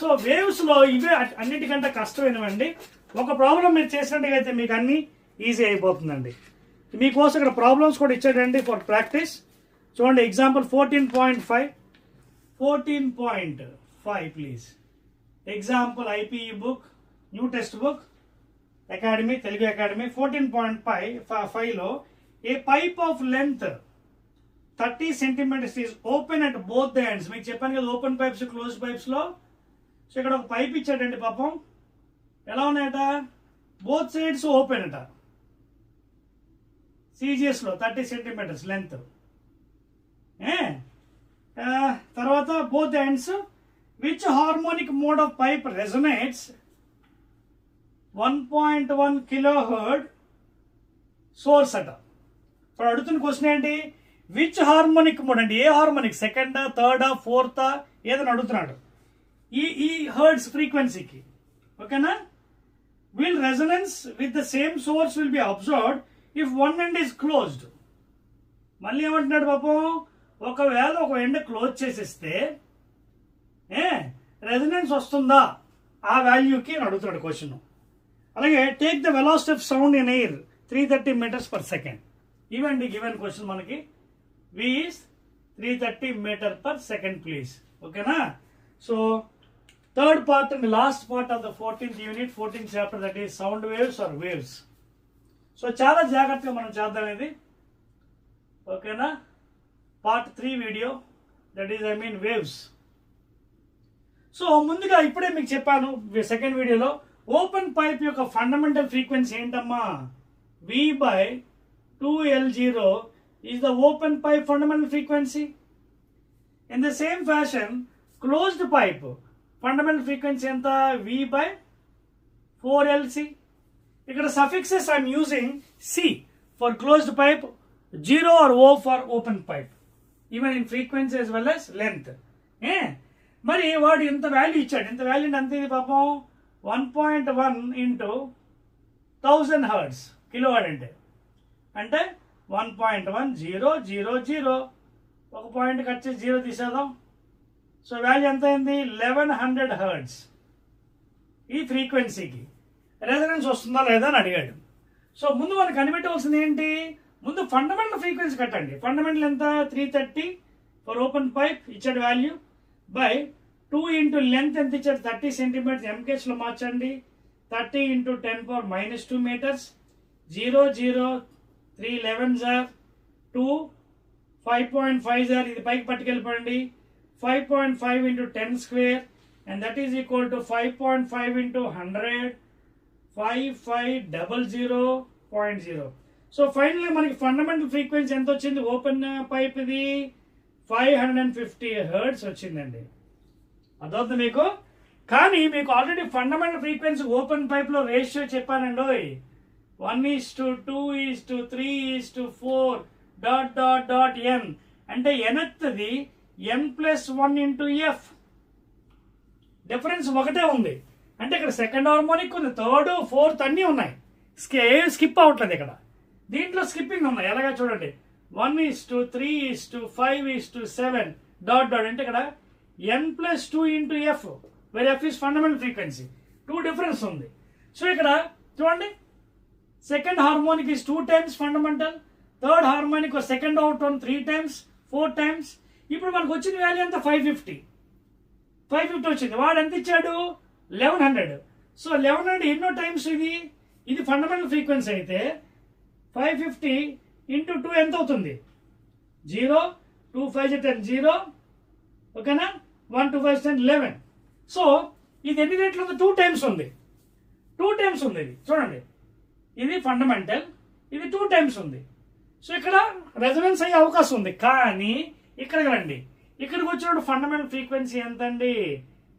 సో వేవ్స్ లో ఇవే అన్నిటికంటే కష్టమైనవండి. ఒక ప్రాబ్లం మీరు చేసినట్టుగా అయితే మీకు అన్ని ఈజీ అయిపోతుందండి. మీకోసం ఇక్కడ ప్రాబ్లమ్స్ కూడా ఇచ్చాడండి ఫర్ ప్రాక్టీస్. చూడండి example 14.5 please. Example IPE book, new text book, academy, Telugu academy. 14.5 లో a pipe of length 30 centimeters is open at both the ends. మీకు చెప్పాను కదా ఓపెన్ పైప్స్, క్లోజ్డ్ పైప్స్ లో. సో ఇక్కడ ఒక పైప్ ఇచ్చాడండి పాపం. ఎలా ఉన్నాయట? బోత్ సైడ్స్ ఓపెన్ అట. CGS లో 30 centimeters లెంత్. తర్వాత both ends. Which harmonic mode of pipe resonates 1.1 kHz source అట. ఇప్పుడు అడుగుతున్న క్వశ్చన్ ఏంటి? విచ్ హార్మోనిక్ మోడ్ అంటే ఏ హార్మోనిక్, సెకండా, థర్డా, ఫోర్తా ఏదని అడుగుతున్నాడు. ఈ హెర్ట్జ్ ఫ్రీక్వెన్సీకి, ఓకేనా? Will resonance with the same source will be observed if one end is closed. మళ్ళీ ఏమంటున్నాడు పాపం? ఒకవేళ ఒక ఎండ్ క్లోజ్ చేసేస్తే రెజొనెన్స్ వస్తుందా ఆ వాల్యూకి అని అడుగుతున్నాడు క్వశ్చన్. అలాగే take the velocity of sound in air 330 meters/second. ఇవండి గివెన్ క్వశ్చన్ మనకి. V is 330 meter/second ప్లీజ్, ఓకేనా? So third part and last part of the 14th unit, 14th chapter, that is sound waves or waves. So చాలా జాగ్రత్తగా మనం చేద్దాం ఇది, ఓకేనా? Part 3 video, that is waves. So ముందుగా ఇప్పుడే మీకు చెప్పాను సెకండ్ వీడియోలో ఓపెన్ పైప్ యొక్క ఫండమెంటల్ ఫ్రీక్వెన్సీ ఏంటమ్మా? V/2L0 is the open pipe fundamental frequency. In the same fashion, closed pipe fundamental frequency enta? V/4LC. ఇక్కడ suffixes I am using C for closed pipe, 0 or O for open pipe, even in frequency as well as length. మరి వాడు ఇంత value ఇచ్చాడు. ఇంత value అంతే ఇది పాపం 1.1 into 1000 Hz kilowatt అంటే 1.1 0 0 0 ఒక పాయింట్ కట్ చేసి 0 తీసేద్దాం. సో వాల్యూ ఎంత అయింది? 1100 హెర్ట్జ్. ఈ ఫ్రీక్వెన్సీకి రెజనెన్స్ వస్తుందా లేదా అని అడిగాడు. సో ముందు మనకు కనిపెట్టవలసింది ఏంటి? ముందు ఫండమెంటల్ ఫ్రీక్వెన్సీ కట్టండి. ఫండమెంటల్ ఎంత? 330 ఫర్ ఓపెన్ పైప్ ఇచ్చాడు వాల్యూ బై 2 ఇంటూ లెంత్ ఎంత ఇచ్చాడు? 30 సెంటీమీటర్స్ ఎంకేస్లో మార్చండి. 30 ఇంటూ 10⁻² మీటర్స్. 0 0 3 11 2 5.5 ఇది పైకి పట్టుకెళ్ళిపోండి. 5.5 into 10 square and that is equal to 5.5 into 100 5500.0. So finally మనకి ఫండమెంటల్ ఫ్రీక్వెన్సీ ఎంత వచ్చింది? ఓపెన్ పైప్ ఇది 550 హెర్ట్జ్ వచ్చిందండి. అదవుతుంది మీకు. కానీ మీకు already fundamental frequency open pipe లో రేషియో చెప్పానండి. 1:2:3:4 ... అంటే ఎనెత్తుది n+1 ఇంటూ ఎఫ్. డిఫరెన్స్ ఒకటే ఉంది. అంటే ఇక్కడ సెకండ్ హార్మోనిక్ ఉంది, థర్డ్ ఫోర్త్ అన్నీ ఉన్నాయి. స్కిప్ అవట్లేదు ఇక్కడ. దీంట్లో స్కిప్పింగ్ ఉన్నాయి. ఎలాగా చూడండి, 1:3:5:7 ... అంటే ఇక్కడ n+2 into f, where f is fundamental frequency. 2 difference ఉంది. సో ఇక్కడ చూడండి, second harmonic is 2 times fundamental, third harmonic second out 3 times 4 times. ఇప్పుడు మనకు వచ్చిన వాల్యూ ఎంత? 550 వచ్చింది. వాడు ఎంత ఇచ్చాడు? 1100. సో 1100 ఎన్నో టైమ్స్ ఇది? ఇది ఫండమెంటల్ ఫ్రీక్వెన్సీ అయితే 550 ఇంటూ 2 ఎంత అవుతుంది? 0 2 5 10 0. ఓకేనా? 1 2 5 10 11. సో ఇది ఎన్ని రేట్లు ఉంది? 2 times ఉంది. 2 times ఉంది ఇది. చూడండి, ఇది ఫండమెంటల్, ఇది 2 times ఉంది. సో ఇక్కడ రెజొనెన్స్ అయ్యే అవకాశం ఉంది. కానీ ఇక్కడికి రండి, ఇక్కడికి వచ్చినప్పుడు ఫండమెంటల్ ఫ్రీక్వెన్సీ ఎంత అండి?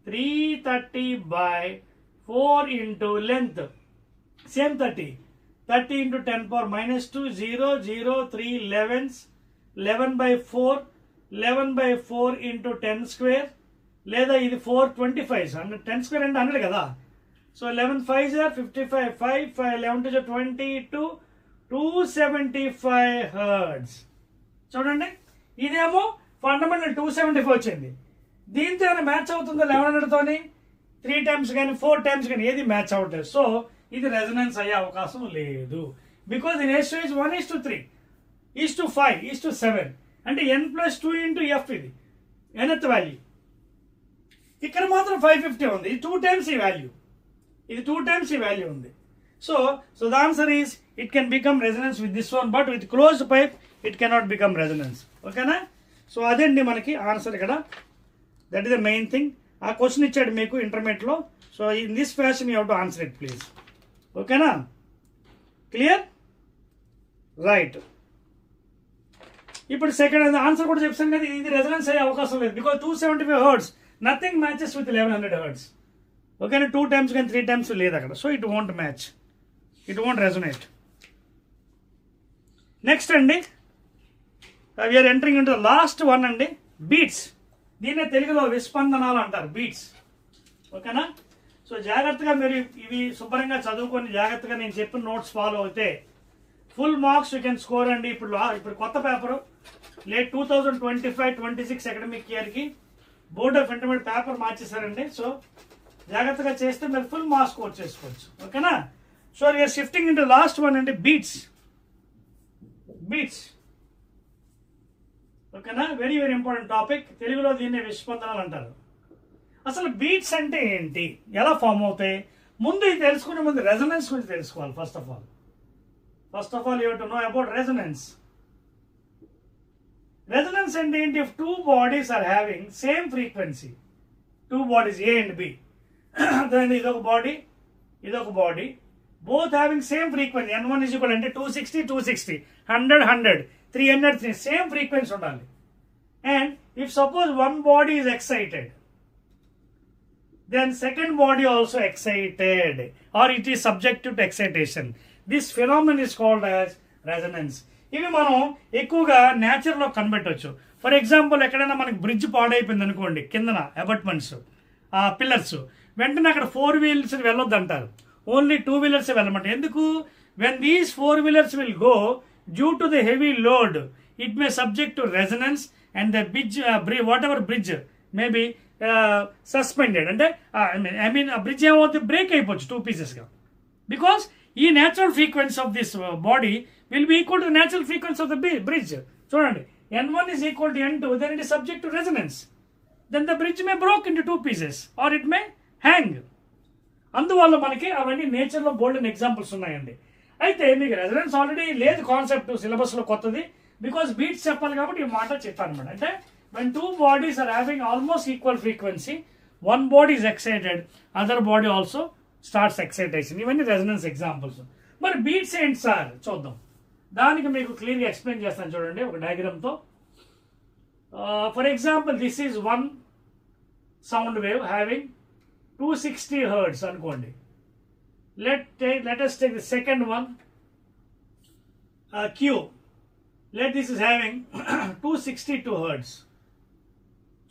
330/4 into length same 30 into 10⁻² 0 0 3 11s 11/4 11/4 into 10 square, లేదా ఇది 425 10 స్క్వేర్ అంటే 100 కదా. So 11 5 55 5 11 to 22 275 hertz. చూడండి, ఇదేమో ఫండమెంటల్ 275 వచ్చింది. దీంతో ఏమైనా మ్యాచ్ అవుతుందో 1100తోని? 3 times కానీ 4 times కానీ ఏది మ్యాచ్ అవ్వట్లేదు. సో ఇది రెజొనెన్స్ అయ్యే అవకాశం లేదు. బికాస్ దీని రేషియో ఇస్ 1:3:5:7. అంటే n+2 ఇంటూ ఎఫ్ ఇది ఎనత్ వాల్యూ. ఇక్కడ మాత్రం 550 ఉంది. ఇది 2 times ఈ వాల్యూ, ఇది 2 times ఈ వాల్యూ ఉంది. So the answer is it can become resonance with this one, but with closed pipe it cannot become resonance. ఓకేనా? సో అదండి మనకి ఆన్సర్ ఇక్కడ. That is the main thing. ఆ క్వశ్చన్ ఇచ్చాడు మీకు ఇంటర్మీడియట్లో. So in this fashion you have to answer it please. ఓకేనా? Clear? Right. ఇప్పుడు సెకండ్ ఆన్సర్ కూడా చెప్తాను కదా, ఇది రెజొనెన్స్ అయ్యే అవకాశం లేదు. Because 275 hertz nothing matches with 1100 hertz. ఓకేనా? 2 times కానీ 3 times లేదు అక్కడ. So it won't match, it won't resonate. Next అండి, we're entering into the last one అండి, బీట్స్. దీన్నే తెలుగులో విస్పందనాలు అంటారు, బీట్స్. ఓకేనా? సో జాగ్రత్తగా మీరు ఇవి శుభ్రంగా చదువుకొని జాగ్రత్తగా నేను చెప్పిన నోట్స్ ఫాలో అయితే full marks you can score అండి. ఇప్పుడు కొత్త పేపరు లేట్ 2025-26 అకాడమిక్ ఇయర్కి బోర్డ్ ఆఫ్ ఇంటర్మీడియట్ పేపర్ మార్చేశారండి. సో జాగ్రత్తగా చేస్తే మీరు ఫుల్ మార్క్స్ స్కోర్ చేసుకోవచ్చు. ఓకేనా? So you're shifting into last one అండి, బీట్స్. ఓకేనా? Very very important topic. తెలుగులో దీన్ని విస్పందనాలు అంటారు. అసలు బీట్స్ అంటే ఏంటి, ఎలా ఫామ్ అవుతాయి? ముందు ఇది తెలుసుకునే ముందు రెజొనెన్స్ గురించి తెలుసుకోవాలి. First of all you have to know about resonance. Resonance అంటే ఏంటి? If 2 bodies are having same frequency, 2 bodies A and B, ఇదొక బాడీ, ఇదొక body, both having same frequency, n1 is equal అంటే 260 260 100 100 300 సేమ్ ఫ్రీక్వెన్సీ ఉండాలి. And if suppose one body is excited, then second body also excited, or it is subjected to excitation. This phenomenon is called as resonance. ఇవి మనం ఎక్కువగా నేచర్లో కనిపెట్టవచ్చు. For example, ఎక్కడైనా మనకి bridge పాడైపోయింది అనుకోండి, కిందన అబాట్మెంట్స్ పిల్లర్స్, వెంటనే అక్కడ 4 wheels వెళ్ళొద్దు అంటారు, ఓన్లీ 2 wheelers వెళ్ళమంటారు. ఎందుకు? When these 4 wheelers will go, due to the heavy load, it may subject to resonance and the bridge, whatever bridge may be suspended. And I mean a bridge ఏమవుతుంది, break అయిపోవచ్చు 2 పీసెస్గా. Because ఈ natural frequency of this body will be equal to the natural frequency of the bridge. చూడండి, N1 is equal to N2, then it is subject to resonance. Then the bridge may break into 2 pieces or it may hang. అందువల్ల మనకి అవన్నీ నేచర్లో బోల్డెన్ examples ఉన్నాయండి. అయితే మీకు resonance already లేదు concept సిలబస్లో కొత్తది, బికాస్ బీట్స్ చెప్పాలి కాబట్టి ఈ మాట చెప్పాను అనమాట. అంటే when 2 bodies are having almost equal frequency, one body is excited, other body also starts excitation. ఇవన్నీ రెజనెన్స్ ఎగ్జాంపుల్స్. మరి బీట్స్ ఏంటి సార్ చూద్దాం. దానికి మీకు క్లియర్గా ఎక్స్ప్లెయిన్ చేస్తాను చూడండి ఒక డయాగ్రామ్తో. For example this is 1 sound wave having 260 hertz అనుకోండి. Let us take the second one, Q. Let this is having 262 hertz.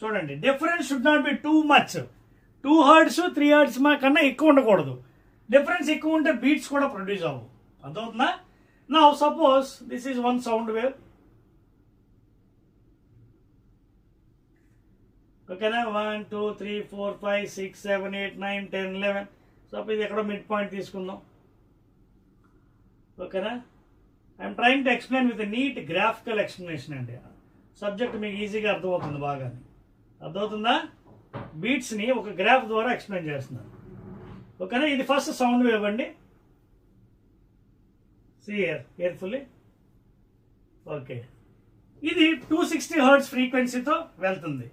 చూడండి, difference should not be too much. 2 hertz 3 hertz కన్నా ఎక్కువ ఉండకూడదు. డిఫరెన్స్ ఎక్కువ ఉంటే బీట్స్ కూడా ప్రొడ్యూస్ అవ్వవు. అర్థవుతుందా? Now suppose this is 1 sound wave. ఓకేనా, 1 2 3 4 5 6 7 8 9 10 11. సపోజ్ ఇది ఎక్కడో మిడ్ పాయింట్ తీసుకుందాం. ఓకేనా, I'm trying to explain with neat graphical explanation అండి. సబ్జెక్ట్ మీకు ఈజీగా అర్థమవుతుంది బాగా. అర్థమవుతుందా? బీట్స్ని ఒక గ్రాఫ్ ద్వారా ఎక్స్ప్లెయిన్ చేస్తున్నాను. ఓకేనా, ఇది ఫస్ట్ సౌండ్ వేవ్ అండి. కేర్ఫుల్లీ. ఓకే, ఇది 260 hertz ఫ్రీక్వెన్సీతో వెళ్తుంది.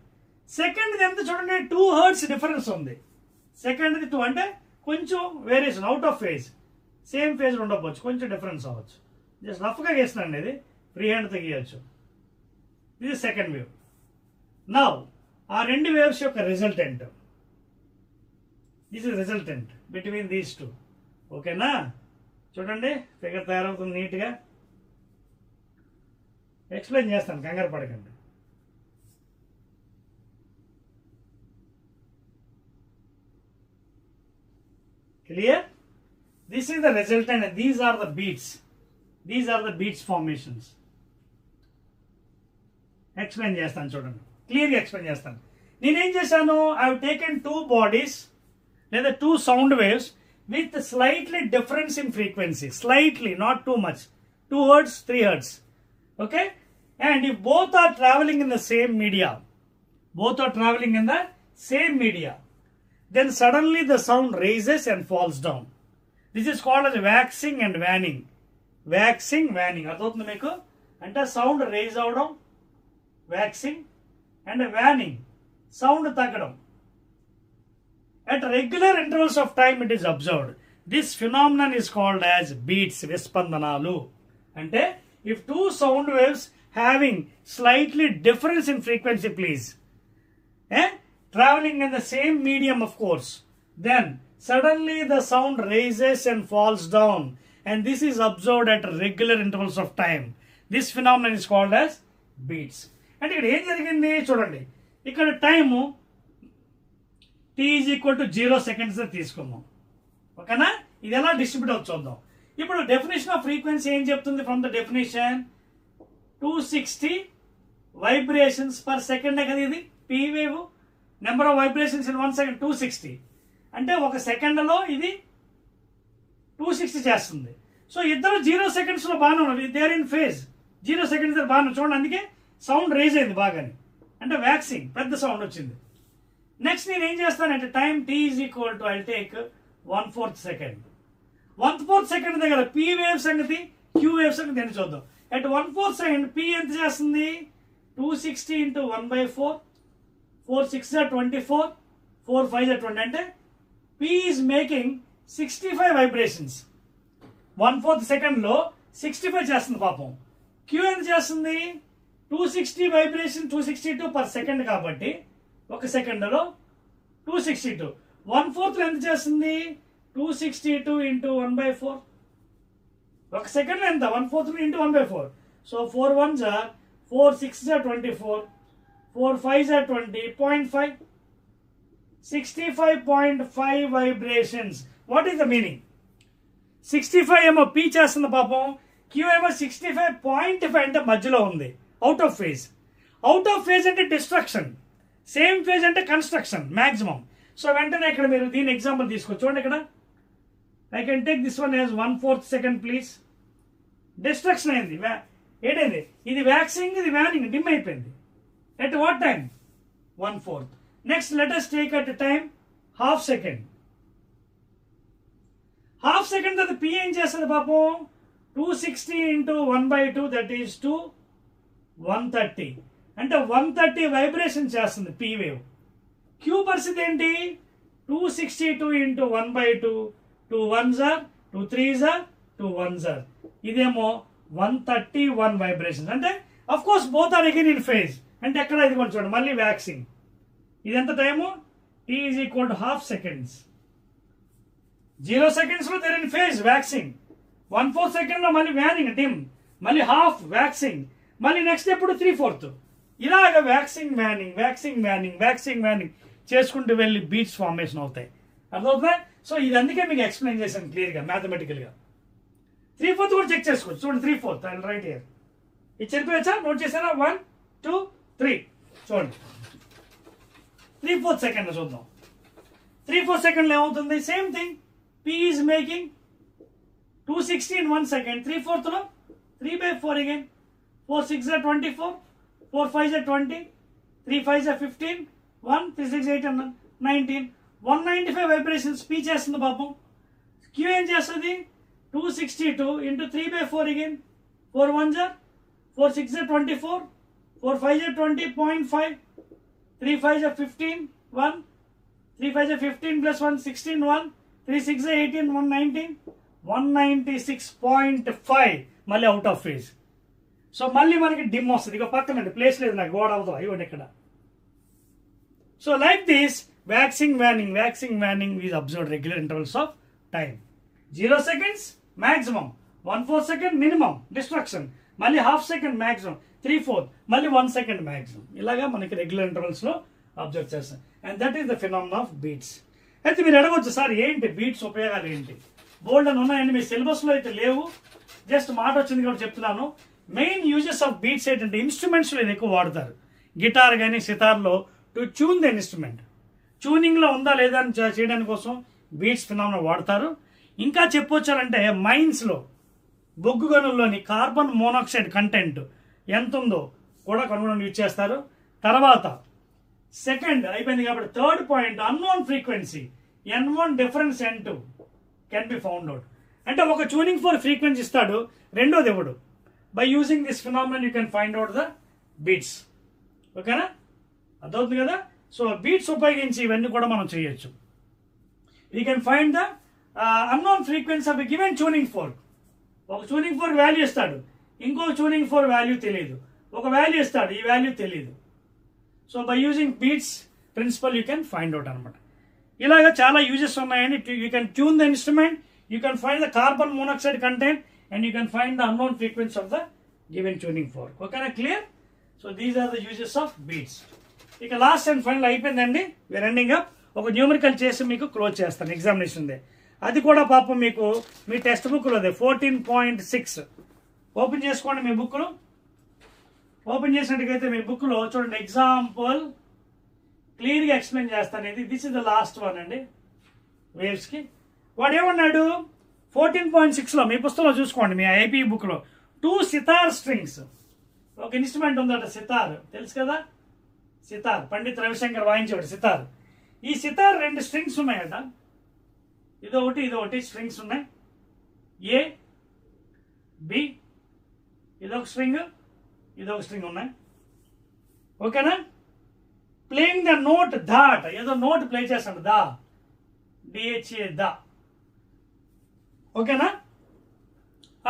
సెకండ్ ఎంత చూడండి, 2 hertz డిఫరెన్స్ ఉంది. సెకండ్ 2 అంటే కొంచెం variation, out of phase, same phase ఉండకపోవచ్చు, కొంచెం డిఫరెన్స్ అవ్వచ్చు. జస్ట్ రఫ్గా గీస్తున్నాండి, ఇది ఫ్రీ హ్యాండ్తో గీయచ్చు. ఇది సెకండ్ వేవ్. నౌ ఆ 2 వేవ్స్ యొక్క resultant, this is resultant between these 2. ఓకేనా, చూడండి ఫిగర్ తయారవుతుంది నీట్గా. ఎక్స్ప్లెయిన్ చేస్తాను, కంగారు పడకండి. Clear? This is the resultant and these are the beats. These are the beats formations. Explain చేస్తాను చూడండి, క్లియర్గా ఎక్స్ప్లెయిన్ చేస్తాను. నేనేం చేశాను, ఐ హావ్ టేకెన్ 2 bodies లేదా 2 sound waves with slightly difference in frequency. Slightly, not too much. 2 hertz, 3 hertz. Okay? And if both are traveling in the same media, then suddenly the sound raises and falls down. This is called as waxing and waning. Waxing, waning. అర్థమవుతుంది మీకు? అంటే sound rise అవడం, waxing, and waning, sound తగ్గడం. At regular intervals of time it is observed. This phenomenon is called as beats, విస్పందనాలు. అంటే if 2 sound waves having slightly difference in frequency, please, traveling in the same medium, of course, then suddenly the sound raises and falls down, and this is observed at regular intervals of time. This phenomenon is called as beats. And ఇక్కడ ఏం జరిగింది చూడండి, ఇక్కడ time t is equal to 0 seconds తీసుకుందాం. ఓకేనా, ఇది ఎలా distribute అవుతుంది చూద్దాం. ఇప్పుడు డెఫినేషన్ ఆఫ్ ఫ్రీక్వెన్సీ ఏం చెప్తుంది? From the definition 260 vibrations per second కదా. ఇది P wave, number of vibrations in 1 second 260. అంటే ఒక సెకండ్లో ఇది 260 చేస్తుంది. సో ఇద్దరు 0 seconds బాగానే ఉన్నారు, they are in phase. 0 seconds బాగానే చూడండి, అందుకే సౌండ్ రేజ్ అయింది బాగానే, అంటే వ్యాక్సింగ్ పెద్ద సౌండ్ వచ్చింది. నెక్స్ట్ నేను ఏం చేస్తానంటే time t is equal to I take 1/4 second. 1/4 second దగ్గర పీ వేవ్ సంగతి, క్యూ వేవ్ సంగతి అని చూద్దాం. అట్ 1/4 second పీ ఎంత చేస్తుంది? 260 into 1/4, 4 6 are 24, 4 5 are 20. అంటే P is making 65 vibrations. 1/4 second లో 65 చేస్తుంది పాపం. Q ఎంత చేస్తుంది? 260 వైబ్రేషన్ 262 per second కాబట్టి ఒక సెకండ్లో 262. 1/4 ఎంత చేస్తుంది? 262 into 1/4. ఒక సెకండ్లో ఎంత? 1/4 into 1/4. So 4 1s are 4 6s are 24, 4 5s are 20, 0.5. 65.5 vibrations. What is the meaning? 65 ఏమో P చేస్తుంది పాపం, క్యూ ఏమో 65.5 అంటే మధ్యలో ఉంది, out of phase. Out of phase అంటే డిస్ట్రక్షన్, సేమ్ ఫేజ్ అంటే కన్స్ట్రక్షన్ మ్యాక్సిమం. సో వెంటనే ఇక్కడ మీరు దీని ఎగ్జాంపుల్ తీసుకోవచ్చు. చూడండి ఇక్కడ, I can take this one as 1/4 second please. Destruction అయింది, ఏంటైంది, ఇది వ్యాక్సింగ్, ఇది వ్యానింగ్, డిమ్ అయిపోయింది. At what time? 1/4. Next let us take at time ½ second. ½ second తర్వాత పి ఏం చేస్తుంది పాపం? 260 into 1/2 దట్ ఈస్ 130. అంటే 130 వైబ్రేషన్ చేస్తుంది పి వేవ్. క్యూ పరిస్థితి ఏంటి? 262 into 1/2, 2 1s are 2 3s are 2 1s are. ఇదేమో 131 వైబ్రేషన్. అంటే of course both are again in phase. అంటే ఎక్కడ ఇది కొంచెం చూడండి, మళ్ళీ వ్యాక్సింగ్. ఇది ఎంత time? T is equal to ½ seconds. 0 seconds లో they're in phase waxing. 1/4 second లో మళ్ళీ వ్యానింగ్ డిమ్, మళ్ళీ హాఫ్ వ్యాక్సింగ్, మళ్ళీ నెక్స్ట్ ఎప్పుడు 3/4. ఇలాగ వ్యాక్సింగ్ వ్యానింగ్, వ్యాక్సింగ్ వ్యానింగ్, వ్యాక్సింగ్ వ్యానింగ్ చేసుకుంటూ వెళ్ళి బీట్స్ ఫార్మేషన్ అవుతాయి. అర్థమవుతుందా? సో ఇది అందుకే మీకు ఎక్స్ప్లెయిన్ చేశాను క్లియర్గా మ్యాథమెటికల్గా. 3/4 కూడా చెక్ చేసుకోవచ్చు. చూడండి 3/4 ఐ రైట్ హియర్. ఇది చెప్పేయచ్చా? నోట్ చేశారా? 1 2 3. చూడండి 3/4 సెకండ్ లో చూద్దాం. 3/4 సెకండ్ లో ఏమవుతుంది? Same thing. P is making 260 in 1 second. 3/4 లో 3/4 again. 4 6 are 24, 4 5 are 20, 3 5 are 15, 1 3 6 8 and 19. 195 vibrations P చేస్తుంది పాపం. Q ఏం చేస్తుంది? 262 into 3/4 again. 4 1s are 4 6 are 24, 4 5 are 20.5, 3 5 are 15, 1 3 5 are 15 plus 1 16, 1 3 6 are 18, 1 19, 196.5 మళ్ళీ అవుట్ ఆఫ్ ఫేజ్. సో మళ్ళీ మనకి డిమ్ వస్తుంది. ఇక పక్కనండి, ప్లేస్ లేదు నాకు, గోడ అవుతుంది ఇవ్వండి ఇక్కడ. So like this waxing waning is observed regular intervals of time. 0 seconds maximum, 1/4 second minimum destruction, మళ్ళీ ½ సెకండ్ maximum, 3/4 మళ్ళీ 1 second maximum. ఇలాగా మనకి రెగ్యులర్ ఇంటర్వల్స్ లో అబ్జర్వ్ చేస్తాం. And that is the phenomena of beats. అయితే మీరు అడగవచ్చు, సార్ ఏంటి బీట్స్ ఉపయోగాలు ఏంటి? బోల్డ్ అని ఉన్నాయండి, మీ సిలబస్ లో అయితే లేవు, జస్ట్ మాట వచ్చింది కాబట్టి చెప్తున్నాను. మెయిన్ యూజెస్ ఆఫ్ బీట్స్ ఏంటంటే ఇన్స్ట్రుమెంట్స్ లో ఇది ఎక్కువ వాడతారు. గిటార్ కానీ సితార్లో to tune the instrument, tuning లో ఉందా లేదా అని చేయడానికి కోసం బీట్స్ ఫినామినా వాడతారు. ఇంకా చెప్పొచ్చారంటే మైన్స్ లో, బొగ్గు గనుల్లోని కార్బన్ మోనాక్సైడ్ కంటెంట్ ఎంత ఉందో కూడా కనుగొనడానికి యూజ్ చేస్తారు. తర్వాత సెకండ్ అయిపోయింది కాబట్టి third point, unknown frequency N1 difference N2 can be found out. అంటే ఒక ట్యూనింగ్ ఫర్ ఫ్రీక్వెన్సీ ఇస్తాడు, రెండోది ఇవ్వడు. By using this phenomenon you can find out the beats. ఓకేనా? అర్థమవుతుంది కదా? సో బీట్స్ ఉపయోగించి ఇవన్నీ కూడా మనం చేయొచ్చు. We can find the unknown frequency of a given tuning fork. ఒక ట్యూనింగ్ ఫోర్క్ వాల్యూ ఇస్తాడు, ఇంకో ట్యూనింగ్ ఫోర్క్ వాల్యూ తెలియదు. ఒక వాల్యూ ఇస్తాడు, ఈ వాల్యూ తెలియదు. So by using beats principle you can find out అనమాట. ఇలాగా చాలా యూజెస్ ఉన్నాయని. You can tune the instrument, you can find the carbon monoxide content, and you can find the unknown frequency of the given tuning fork. ఓకేనా? Clear? So these are the uses of beats. ఇక last and final అయిపోయిందండి, we are ending up. ఒక numerical చేసి మీకు close చేస్తాను, examination they. అది కూడా పాపం మీకు మీ టెక్స్ట్ బుక్లో 14.6 ఓపెన్ చేసుకోండి. మీ బుక్లో ఓపెన్ చేసినట్టుగైతే మీ బుక్లో చూడండి, ఎగ్జాంపుల్ క్లియర్గా ఎక్స్ప్లెయిన్ చేస్తాను. ఇది this is the last one అండి వేవ్స్కి. వాడు ఏమన్నాడు 14.6లో మీ పుస్తకంలో చూసుకోండి, మీ ఐపీ బుక్లో 2 సితార్ స్ట్రింగ్స్. ఒక ఇన్స్ట్రుమెంట్ ఉందట సితార్, తెలుసు కదా, సితార్ పండిత్ రవిశంకర్ వాయించేవాడు సితార్. ఈ సితార్ 2 స్ట్రింగ్స్ ఉన్నాయట, ఇదొకటి స్ట్రింగ్స్ ఉన్నాయి, ఏ బి, ఇదొక స్ట్రింగ్ ఉన్నాయి. ఓకేనా? ప్లేయింగ్ ద నోట్ ధాట్, ఏదో నోట్ ప్లే చేస్తాడు, దా, డిహెచ్ఏ దా. ఓకేనా?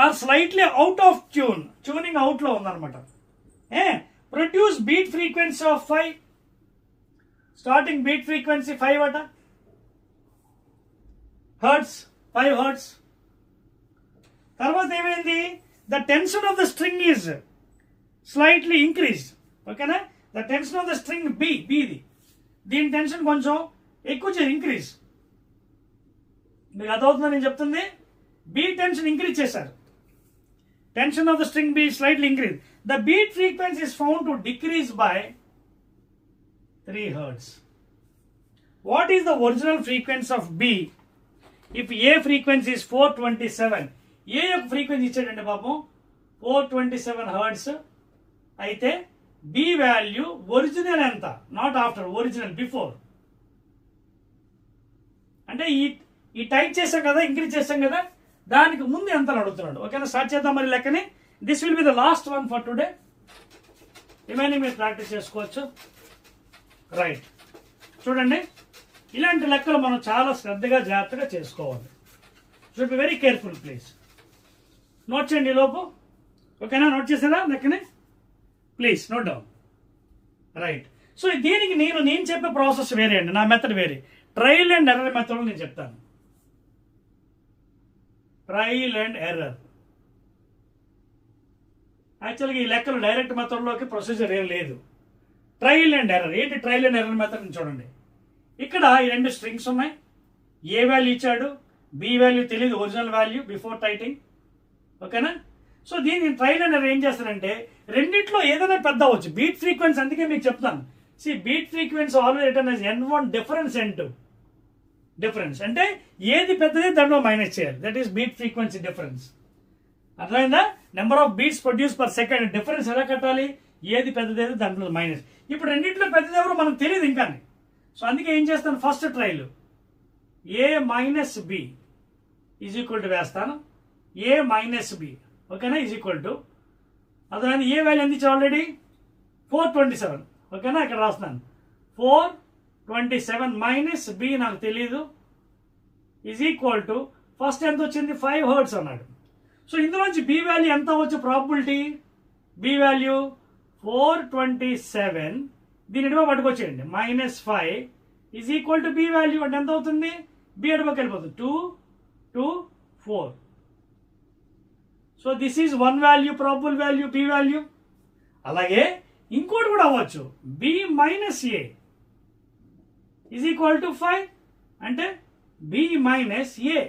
Are slightly out of tuning out లో ఉందన్నమాట. Produce beat frequency of 5, starting beat frequency 5 అట, హర్ట్స్, 5 హర్ట్స్. తర్వాత ఏమైంది, the tension of the string is slightly increase. ఓకేనా? The tension of the string బిది, దీని టెన్షన్ కొంచెం ఎక్కువ ఇంక్రీజ్. మీకు అర్థమవుతుందని నేను చెప్తుంది. బి టెన్షన్ ఇంక్రీజ్ చేశారు. tension of the string B slightly increased. The beat frequency is found to decrease by 3 Hertz. What is the original frequency of B if A frequency is 427? A యొక్క frequency ఇచ్చాడండి పాపం 427 Hertz. అయితే B value original ఎంత, not after, original before. అంటే ఈ type చేసాం కదా, increase చేసాం కదా, దానికి ముందు ఎంత అడుగుతున్నాడు. ఓకేనా, స్టార్ట్ చేద్దాం మరి లెక్కని. This will be the last one for today. ఏమైనా మీరు ప్రాక్టీస్ చేసుకోవచ్చు. రైట్, చూడండి, ఇలాంటి లెక్కలు మనం చాలా శ్రద్ధగా జాగ్రత్తగా చేసుకోవాలి. Should be very careful please. Note చేయండి ఈ లోపు. ఓకేనా, నోట్ చేసారా లెక్కని? Please note down. Right, so దీనికి నేను చెప్పే ప్రాసెస్ వేరే అండి, నా మెథడ్ వేరే. ట్రయల్ అండ్ ఎర్రర్ మెథడ్ నేను చెప్తాను. Trial and error. యాక్చువల్గా ఈ లెక్కలు డైరెక్ట్ మెథడ్లోకి ప్రొసీజర్ ఏం లేదు. Trial and error. ఏంటి ట్రయల్ అండ్ ఎర్రర్ మెథడ్ చూడండి. ఇక్కడ ఈ 2 స్ట్రింగ్స్ ఉన్నాయి. ఏ వాల్యూ ఇచ్చాడు, బి వాల్యూ తెలియదు, ఒరిజినల్ వాల్యూ బిఫోర్ టైటింగ్. ఓకేనా, సో దీన్ని ట్రయల్ అండ్ ఎర్రర్ ఏం చేస్తారంటే రెండిట్లో ఏదైనా పెద్ద అవ్వచ్చు. బీట్ ఫ్రీక్వెన్సీ, అందుకే మీకు చెప్తాను. Beat frequency always return as N1 difference N2. Difference అంటే ఏది పెద్దది దాంట్లో మైనస్ చేయాలి. That is beat frequency difference. అర్థమైందా? Number of beats produce per second. Difference ఎలా కట్టాలి, ఏది పెద్దది దాంట్లో మైనస్. ఇప్పుడు రెండింటిలో పెద్దది ఎవరు మనకు తెలియదు ఇంకా. సో అందుకే ఏం చేస్తాను, first trial a minus B is equal to వేస్తాను. ఏ మైనస్ బి, ఓకేనా, ఈజ్ ఈక్వల్ టు, అదే ఏ వాల్యూ ఎంత ఇచ్చారు ఆల్రెడీ 427. ఓకేనా, ఇక్కడ రాస్తున్నాను 427 మైనస్ బి నాకు తెలీదు ఈజ్ ఈక్వల్ టు ఫస్ట్ ఎంత వచ్చింది 5 Hertz అన్నాడు. సో ఇందులోంచి బి వాల్యూ ఎంత అవ్వచ్చు ప్రాబిలిటీ? బి వాల్యూ 427, దీని ఎడమ పట్టుకొచ్చేయండి, -5 is equal to b value అంటే ఎంత అవుతుంది? బి ఎడమకి వెళ్ళిపోతుంది 2, 2, 4. So this is 1 value, probable value, b value. అలాగే ఇంకోటి కూడా అవ్వచ్చు, b minus a is equal to 5 అంటే బి మైనస్ ఏ.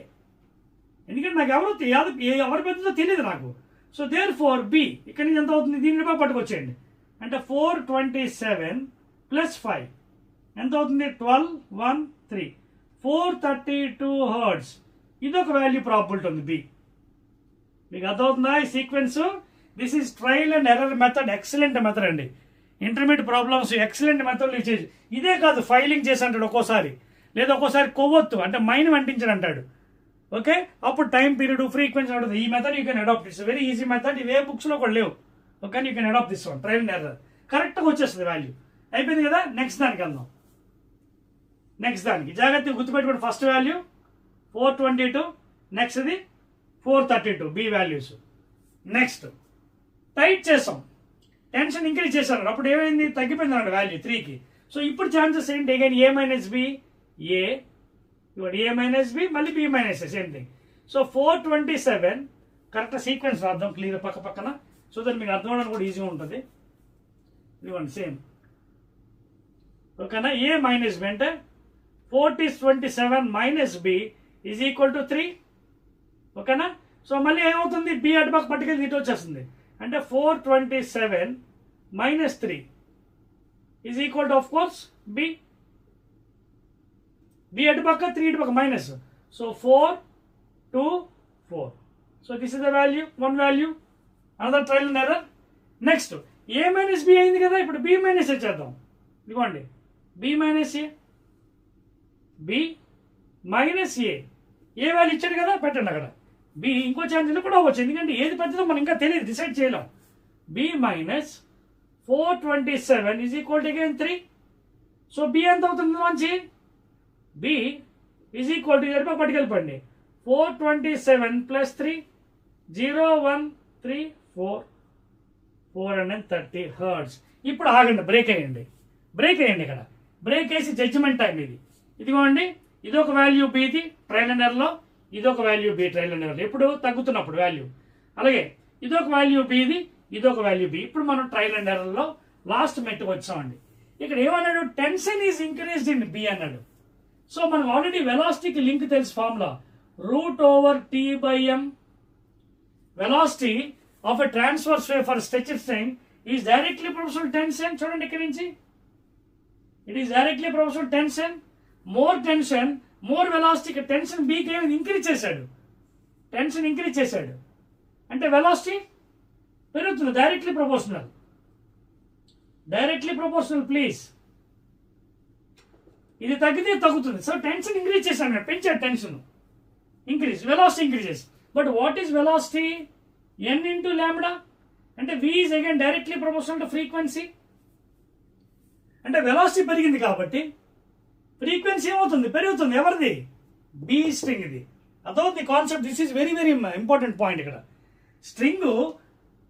ఎందుకంటే నాకు ఎవరు పెద్దదో తెలియదు నాకు. సో దేర్ ఫోర్ బి ఇక్కడ నుంచి ఎంత అవుతుంది, దీన్ని పట్టుకొచ్చేయండి అంటే 427 ప్లస్ 5 ఎంత అవుతుంది 12, 1, 3, 432 Hertz. ఇదొక వాల్యూ ప్రాబిలిటీ ఉంది బి. మీకు అర్థమవుతుందా ఈ sequence? This is trial and error method. Excellent method అండి. ఇంటర్మీడియట్ ప్రాబ్లమ్స్ ఎక్సలెంట్ మెథడ్లు ఇచ్చేది. ఇదే కాదు, ఫైలింగ్ చేసి అంటాడు ఒక్కోసారి, లేదా ఒక్కోసారి కొవ్వొత్తు అంటే మైన్ వంటించడు అంటాడు. ఓకే, అప్పుడు టైం పీరియడ్, ఫ్రీక్వెన్సీ ఉంటుంది. ఈ method you can adapt. It's very easy method. ఇవే బుక్స్లో కూడా లేవు. Okay, you can adapt this one. Trial and error కరెక్ట్గా వచ్చేస్తుంది వాల్యూ. అయిపోయింది కదా, నెక్స్ట్ దానికి వెళ్దాం. నెక్స్ట్ దానికి జాగ్రత్తగా గుర్తుపెట్టుకోండి. ఫస్ట్ వాల్యూ 422, నెక్స్ట్ ఇది 432 బి వాల్యూస్. నెక్స్ట్ టైట్ చేసాం, టెన్షన్ ఇంక్రీజ్ చేశారు, అప్పుడు ఏమైంది, తగ్గిపోయింది అన్నాడు వాల్యూ 3కి. సో ఇప్పుడు ఛాన్సెస్ ఏంటి, again a minus b, a a minus b, మళ్ళీ b minus same thing. So 427 correct sequence రాద్దాం క్లియర్ పక్క పక్కన, సో దట్ మీకు అర్థం అవడానికి కూడా ఈజీగా ఉంటుంది. ఇవ్వండి సేమ్. ఓకేనా, ఏ మైనస్ బి అంటే 427 minus B is equal to 3. ఓకేనా, సో మళ్ళీ ఏమవుతుంది, బి అటు పక్క పట్టుకెళ్ళి ఇటు వచ్చేస్తుంది అంటే 427 minus 3 is equal to of course B. B అటు పక్క 3 ఇటు పక్క minus. So 4, 2, 4. So this is the value, 1 value. Another trial and error. Next A minus B అయింది కదా, ఇప్పుడు బి మైనస్ ఏ చేద్దాం. ఇదిగోండి B minus A, B minus A value ఇచ్చాడు కదా, పెట్టండి అక్కడ బి. ఇంకో ఛాన్స్ కూడా అవ్వచ్చు, ఎందుకంటే ఏది పెద్దదో మనం ఇంకా తెలియదు, డిసైడ్ చేయలేం. B minus 427 is equal to again 3. So B ఎంత అవుతుంది మంచి, బి ఈజ్ ఈక్వల్ టు ఎడప పట్టుకెళ్ళిపోండి 427 ప్లస్ 3, 0, 1, 3, 4, 430 Hertz. ఇప్పుడు ఆగండి, బ్రేక్ అయ్యండి, బ్రేక్ అయ్యండి. ఇక్కడ బ్రేక్ వేసి జడ్జిమెంట్ టైం ఇది. ఇదిగోండి ఇదొక వాల్యూ బిది ట్రయల్ అండ్ ఎర్రర్లో, ఇదొక వాల్యూ బి ట్రయల్ అండ్ ఎర్రర్లో ఎప్పుడు తగ్గుతున్నప్పుడు వాల్యూ. అలాగే ఇదొక వాల్యూ బిది, ఇదొక వాల్యూ బి. ఇప్పుడు మనం ట్రయల్ అండ్ ఎర్రర్లో లాస్ట్ మెట్టుకు వచ్చామండి. ఇక్కడ ఏమన్నాడు, tension is increased in B అన్నాడు. సో మనకు ఆల్రెడీ వెలాసిటీకి లింక్ తెలుసు formula, √/T/m. Velocity of a transverse wave for stretched string is directly proportional to tension. చూడండి ఇక్కడ నుంచి it is directly proportional to tension. More tension, more velocity. Tension బీకి increase చేశాడు, tension increase చేశాడు అంటే velocity పెరుగుతుంది. Directly proportional, directly proportional please. ఇది తగ్గితే తగ్గుతుంది. సో టెన్షన్ ఇంక్రీజ్ చేశాను, పెంచాడు tension, increase, velocity increases. But what is velocity? n into lambda అంటే v is again directly proportional to frequency. అంటే వెలాసిటీ పెరిగింది కాబట్టి ఫ్రీక్వెన్సీ ఏమవుతుంది? పెరుగుతుంది. ఎవరిది? B string. ఇది అదొకటి concept. This is very very important point. ఇక్కడ స్ట్రింగ్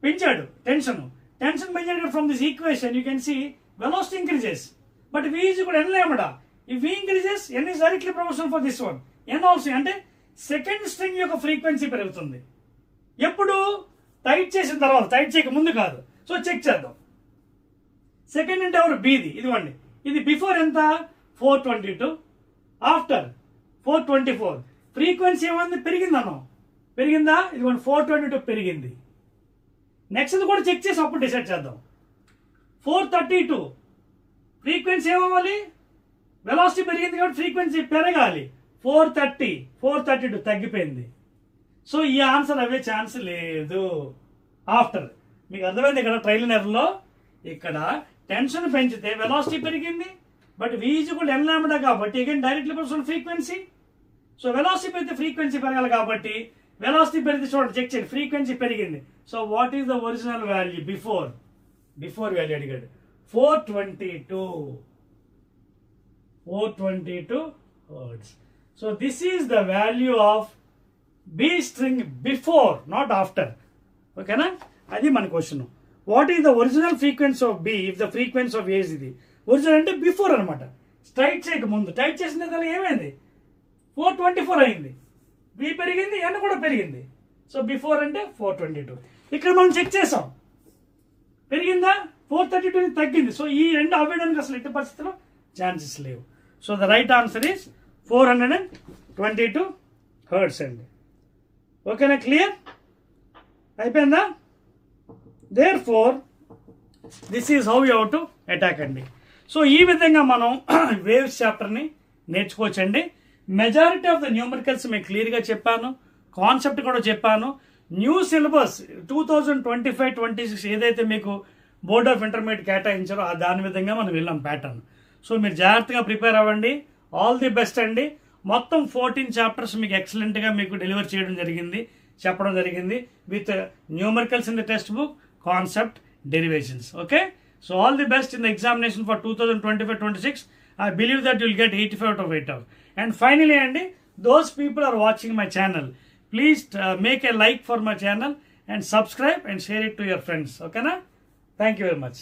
పెంచాడు టెన్షన్, టెన్షన్ పెంచాడు. From this equation you can see velocity increases, but v is కూడా n లాంబ్డా. ఈ v increases, n is directly proportional for this one, n also. అంటే second string యొక్క frequency పెరుగుతుంది. ఎప్పుడు? Tight చేసిన తర్వాత, టైట్ చేయక ముందు కాదు. సో చెక్ చేద్దాం. సెకండ్ అంటే ఎవరు? బీది. ఇదిగోండి, ఇది బిఫోర్ ఎంత? 422, ఆఫ్టర్ 424. ఫ్రీక్వెన్సీ ఏమైంది? పెరిగింది అన్నాం. పెరిగిందా? ఇదిగోండి 422 పెరిగింది. నెక్స్ట్ కూడా చెక్ చేసి అప్పుడు డిసైడ్ చేద్దాం. 432 ఫ్రీక్వెన్సీ ఏమవ్వాలి? వెలాసిటీ పెరిగింది కాబట్టి ఫ్రీక్వెన్సీ పెరగాలి. 432 తగ్గిపోయింది. సో ఈ ఆన్సర్ అవే ఛాన్స్ లేదు. ఆఫ్టర్ మీకు అర్థమైంది. ఇక్కడ ట్రైల్ అండ్ ఎర్రర్లో ఇక్కడ టెన్షన్ పెంచితే వెలాసిటీ పెరిగింది, but v is equal n lambda కాబట్టి again directly proportional frequency. So velocity పెరిగితే ఫ్రీక్వెన్సీ పెరగాలి కాబట్టి వెలాసిటీ పెరిగితే చూడండి, చెక్ చేయండి, ఫ్రీక్వెన్సీ పెరిగింది. So what is the original value? Before value అడిగాడు. 422 hertz. So this is the value of B string before, not after. Okay na? Adi మన question. What is the original frequency of B if the frequency of A is ఇది? Original అంటే before అనమాట, straight చేయక ముందు. Tight చేసిన తర్వాత ఏమైంది? 424 అయింది. B పెరిగింది, n కూడా పెరిగింది. సో బిఫోర్ అంటే 422. ఇక్కడ మనం చెక్ చేసాం, పెరిగిందా? 432 తగ్గింది. సో ఈ రెండు అవ్వడానికి అసలు ఎట్టి పరిస్థితిలో ఛాన్సెస్ లేవు. So the right answer is 422 hertz అండి. ఓకేనా? క్లియర్ అయిపోయిందా? Therefore this is how you how to attack అండి. సో ఈ విధంగా మనం వేవ్స్ చాప్టర్ని నేర్చుకోవచ్చండి. మెజారిటీ ఆఫ్ ద న్యూమరికల్స్ మీకు క్లియర్గా చెప్పాను, కాన్సెప్ట్ కూడా చెప్పాను. న్యూ సిలబస్ 2025-26 ఏదైతే మీకు బోర్డ్ ఆఫ్ ఇంటర్మీడియట్ కేటాయించారో దాని విధంగా మనం వెళ్ళాం ప్యాటర్న్. సో మీరు జాగ్రత్తగా ప్రిపేర్ అవ్వండి. ఆల్ ది బెస్ట్ అండి. మొత్తం 14 చాప్టర్స్ మీకు ఎక్సలెంట్గా మీకు డెలివర్ చేయడం జరిగింది, చెప్పడం జరిగింది, with numericals in the text book, concept, derivations. Okay, so all the best in the examination for 2025-26. I believe that you will get 85 out of 85. And finally, Andy, those people are watching my channel, please make a like for my channel and subscribe and share it to your friends. Okay na? Thank you very much.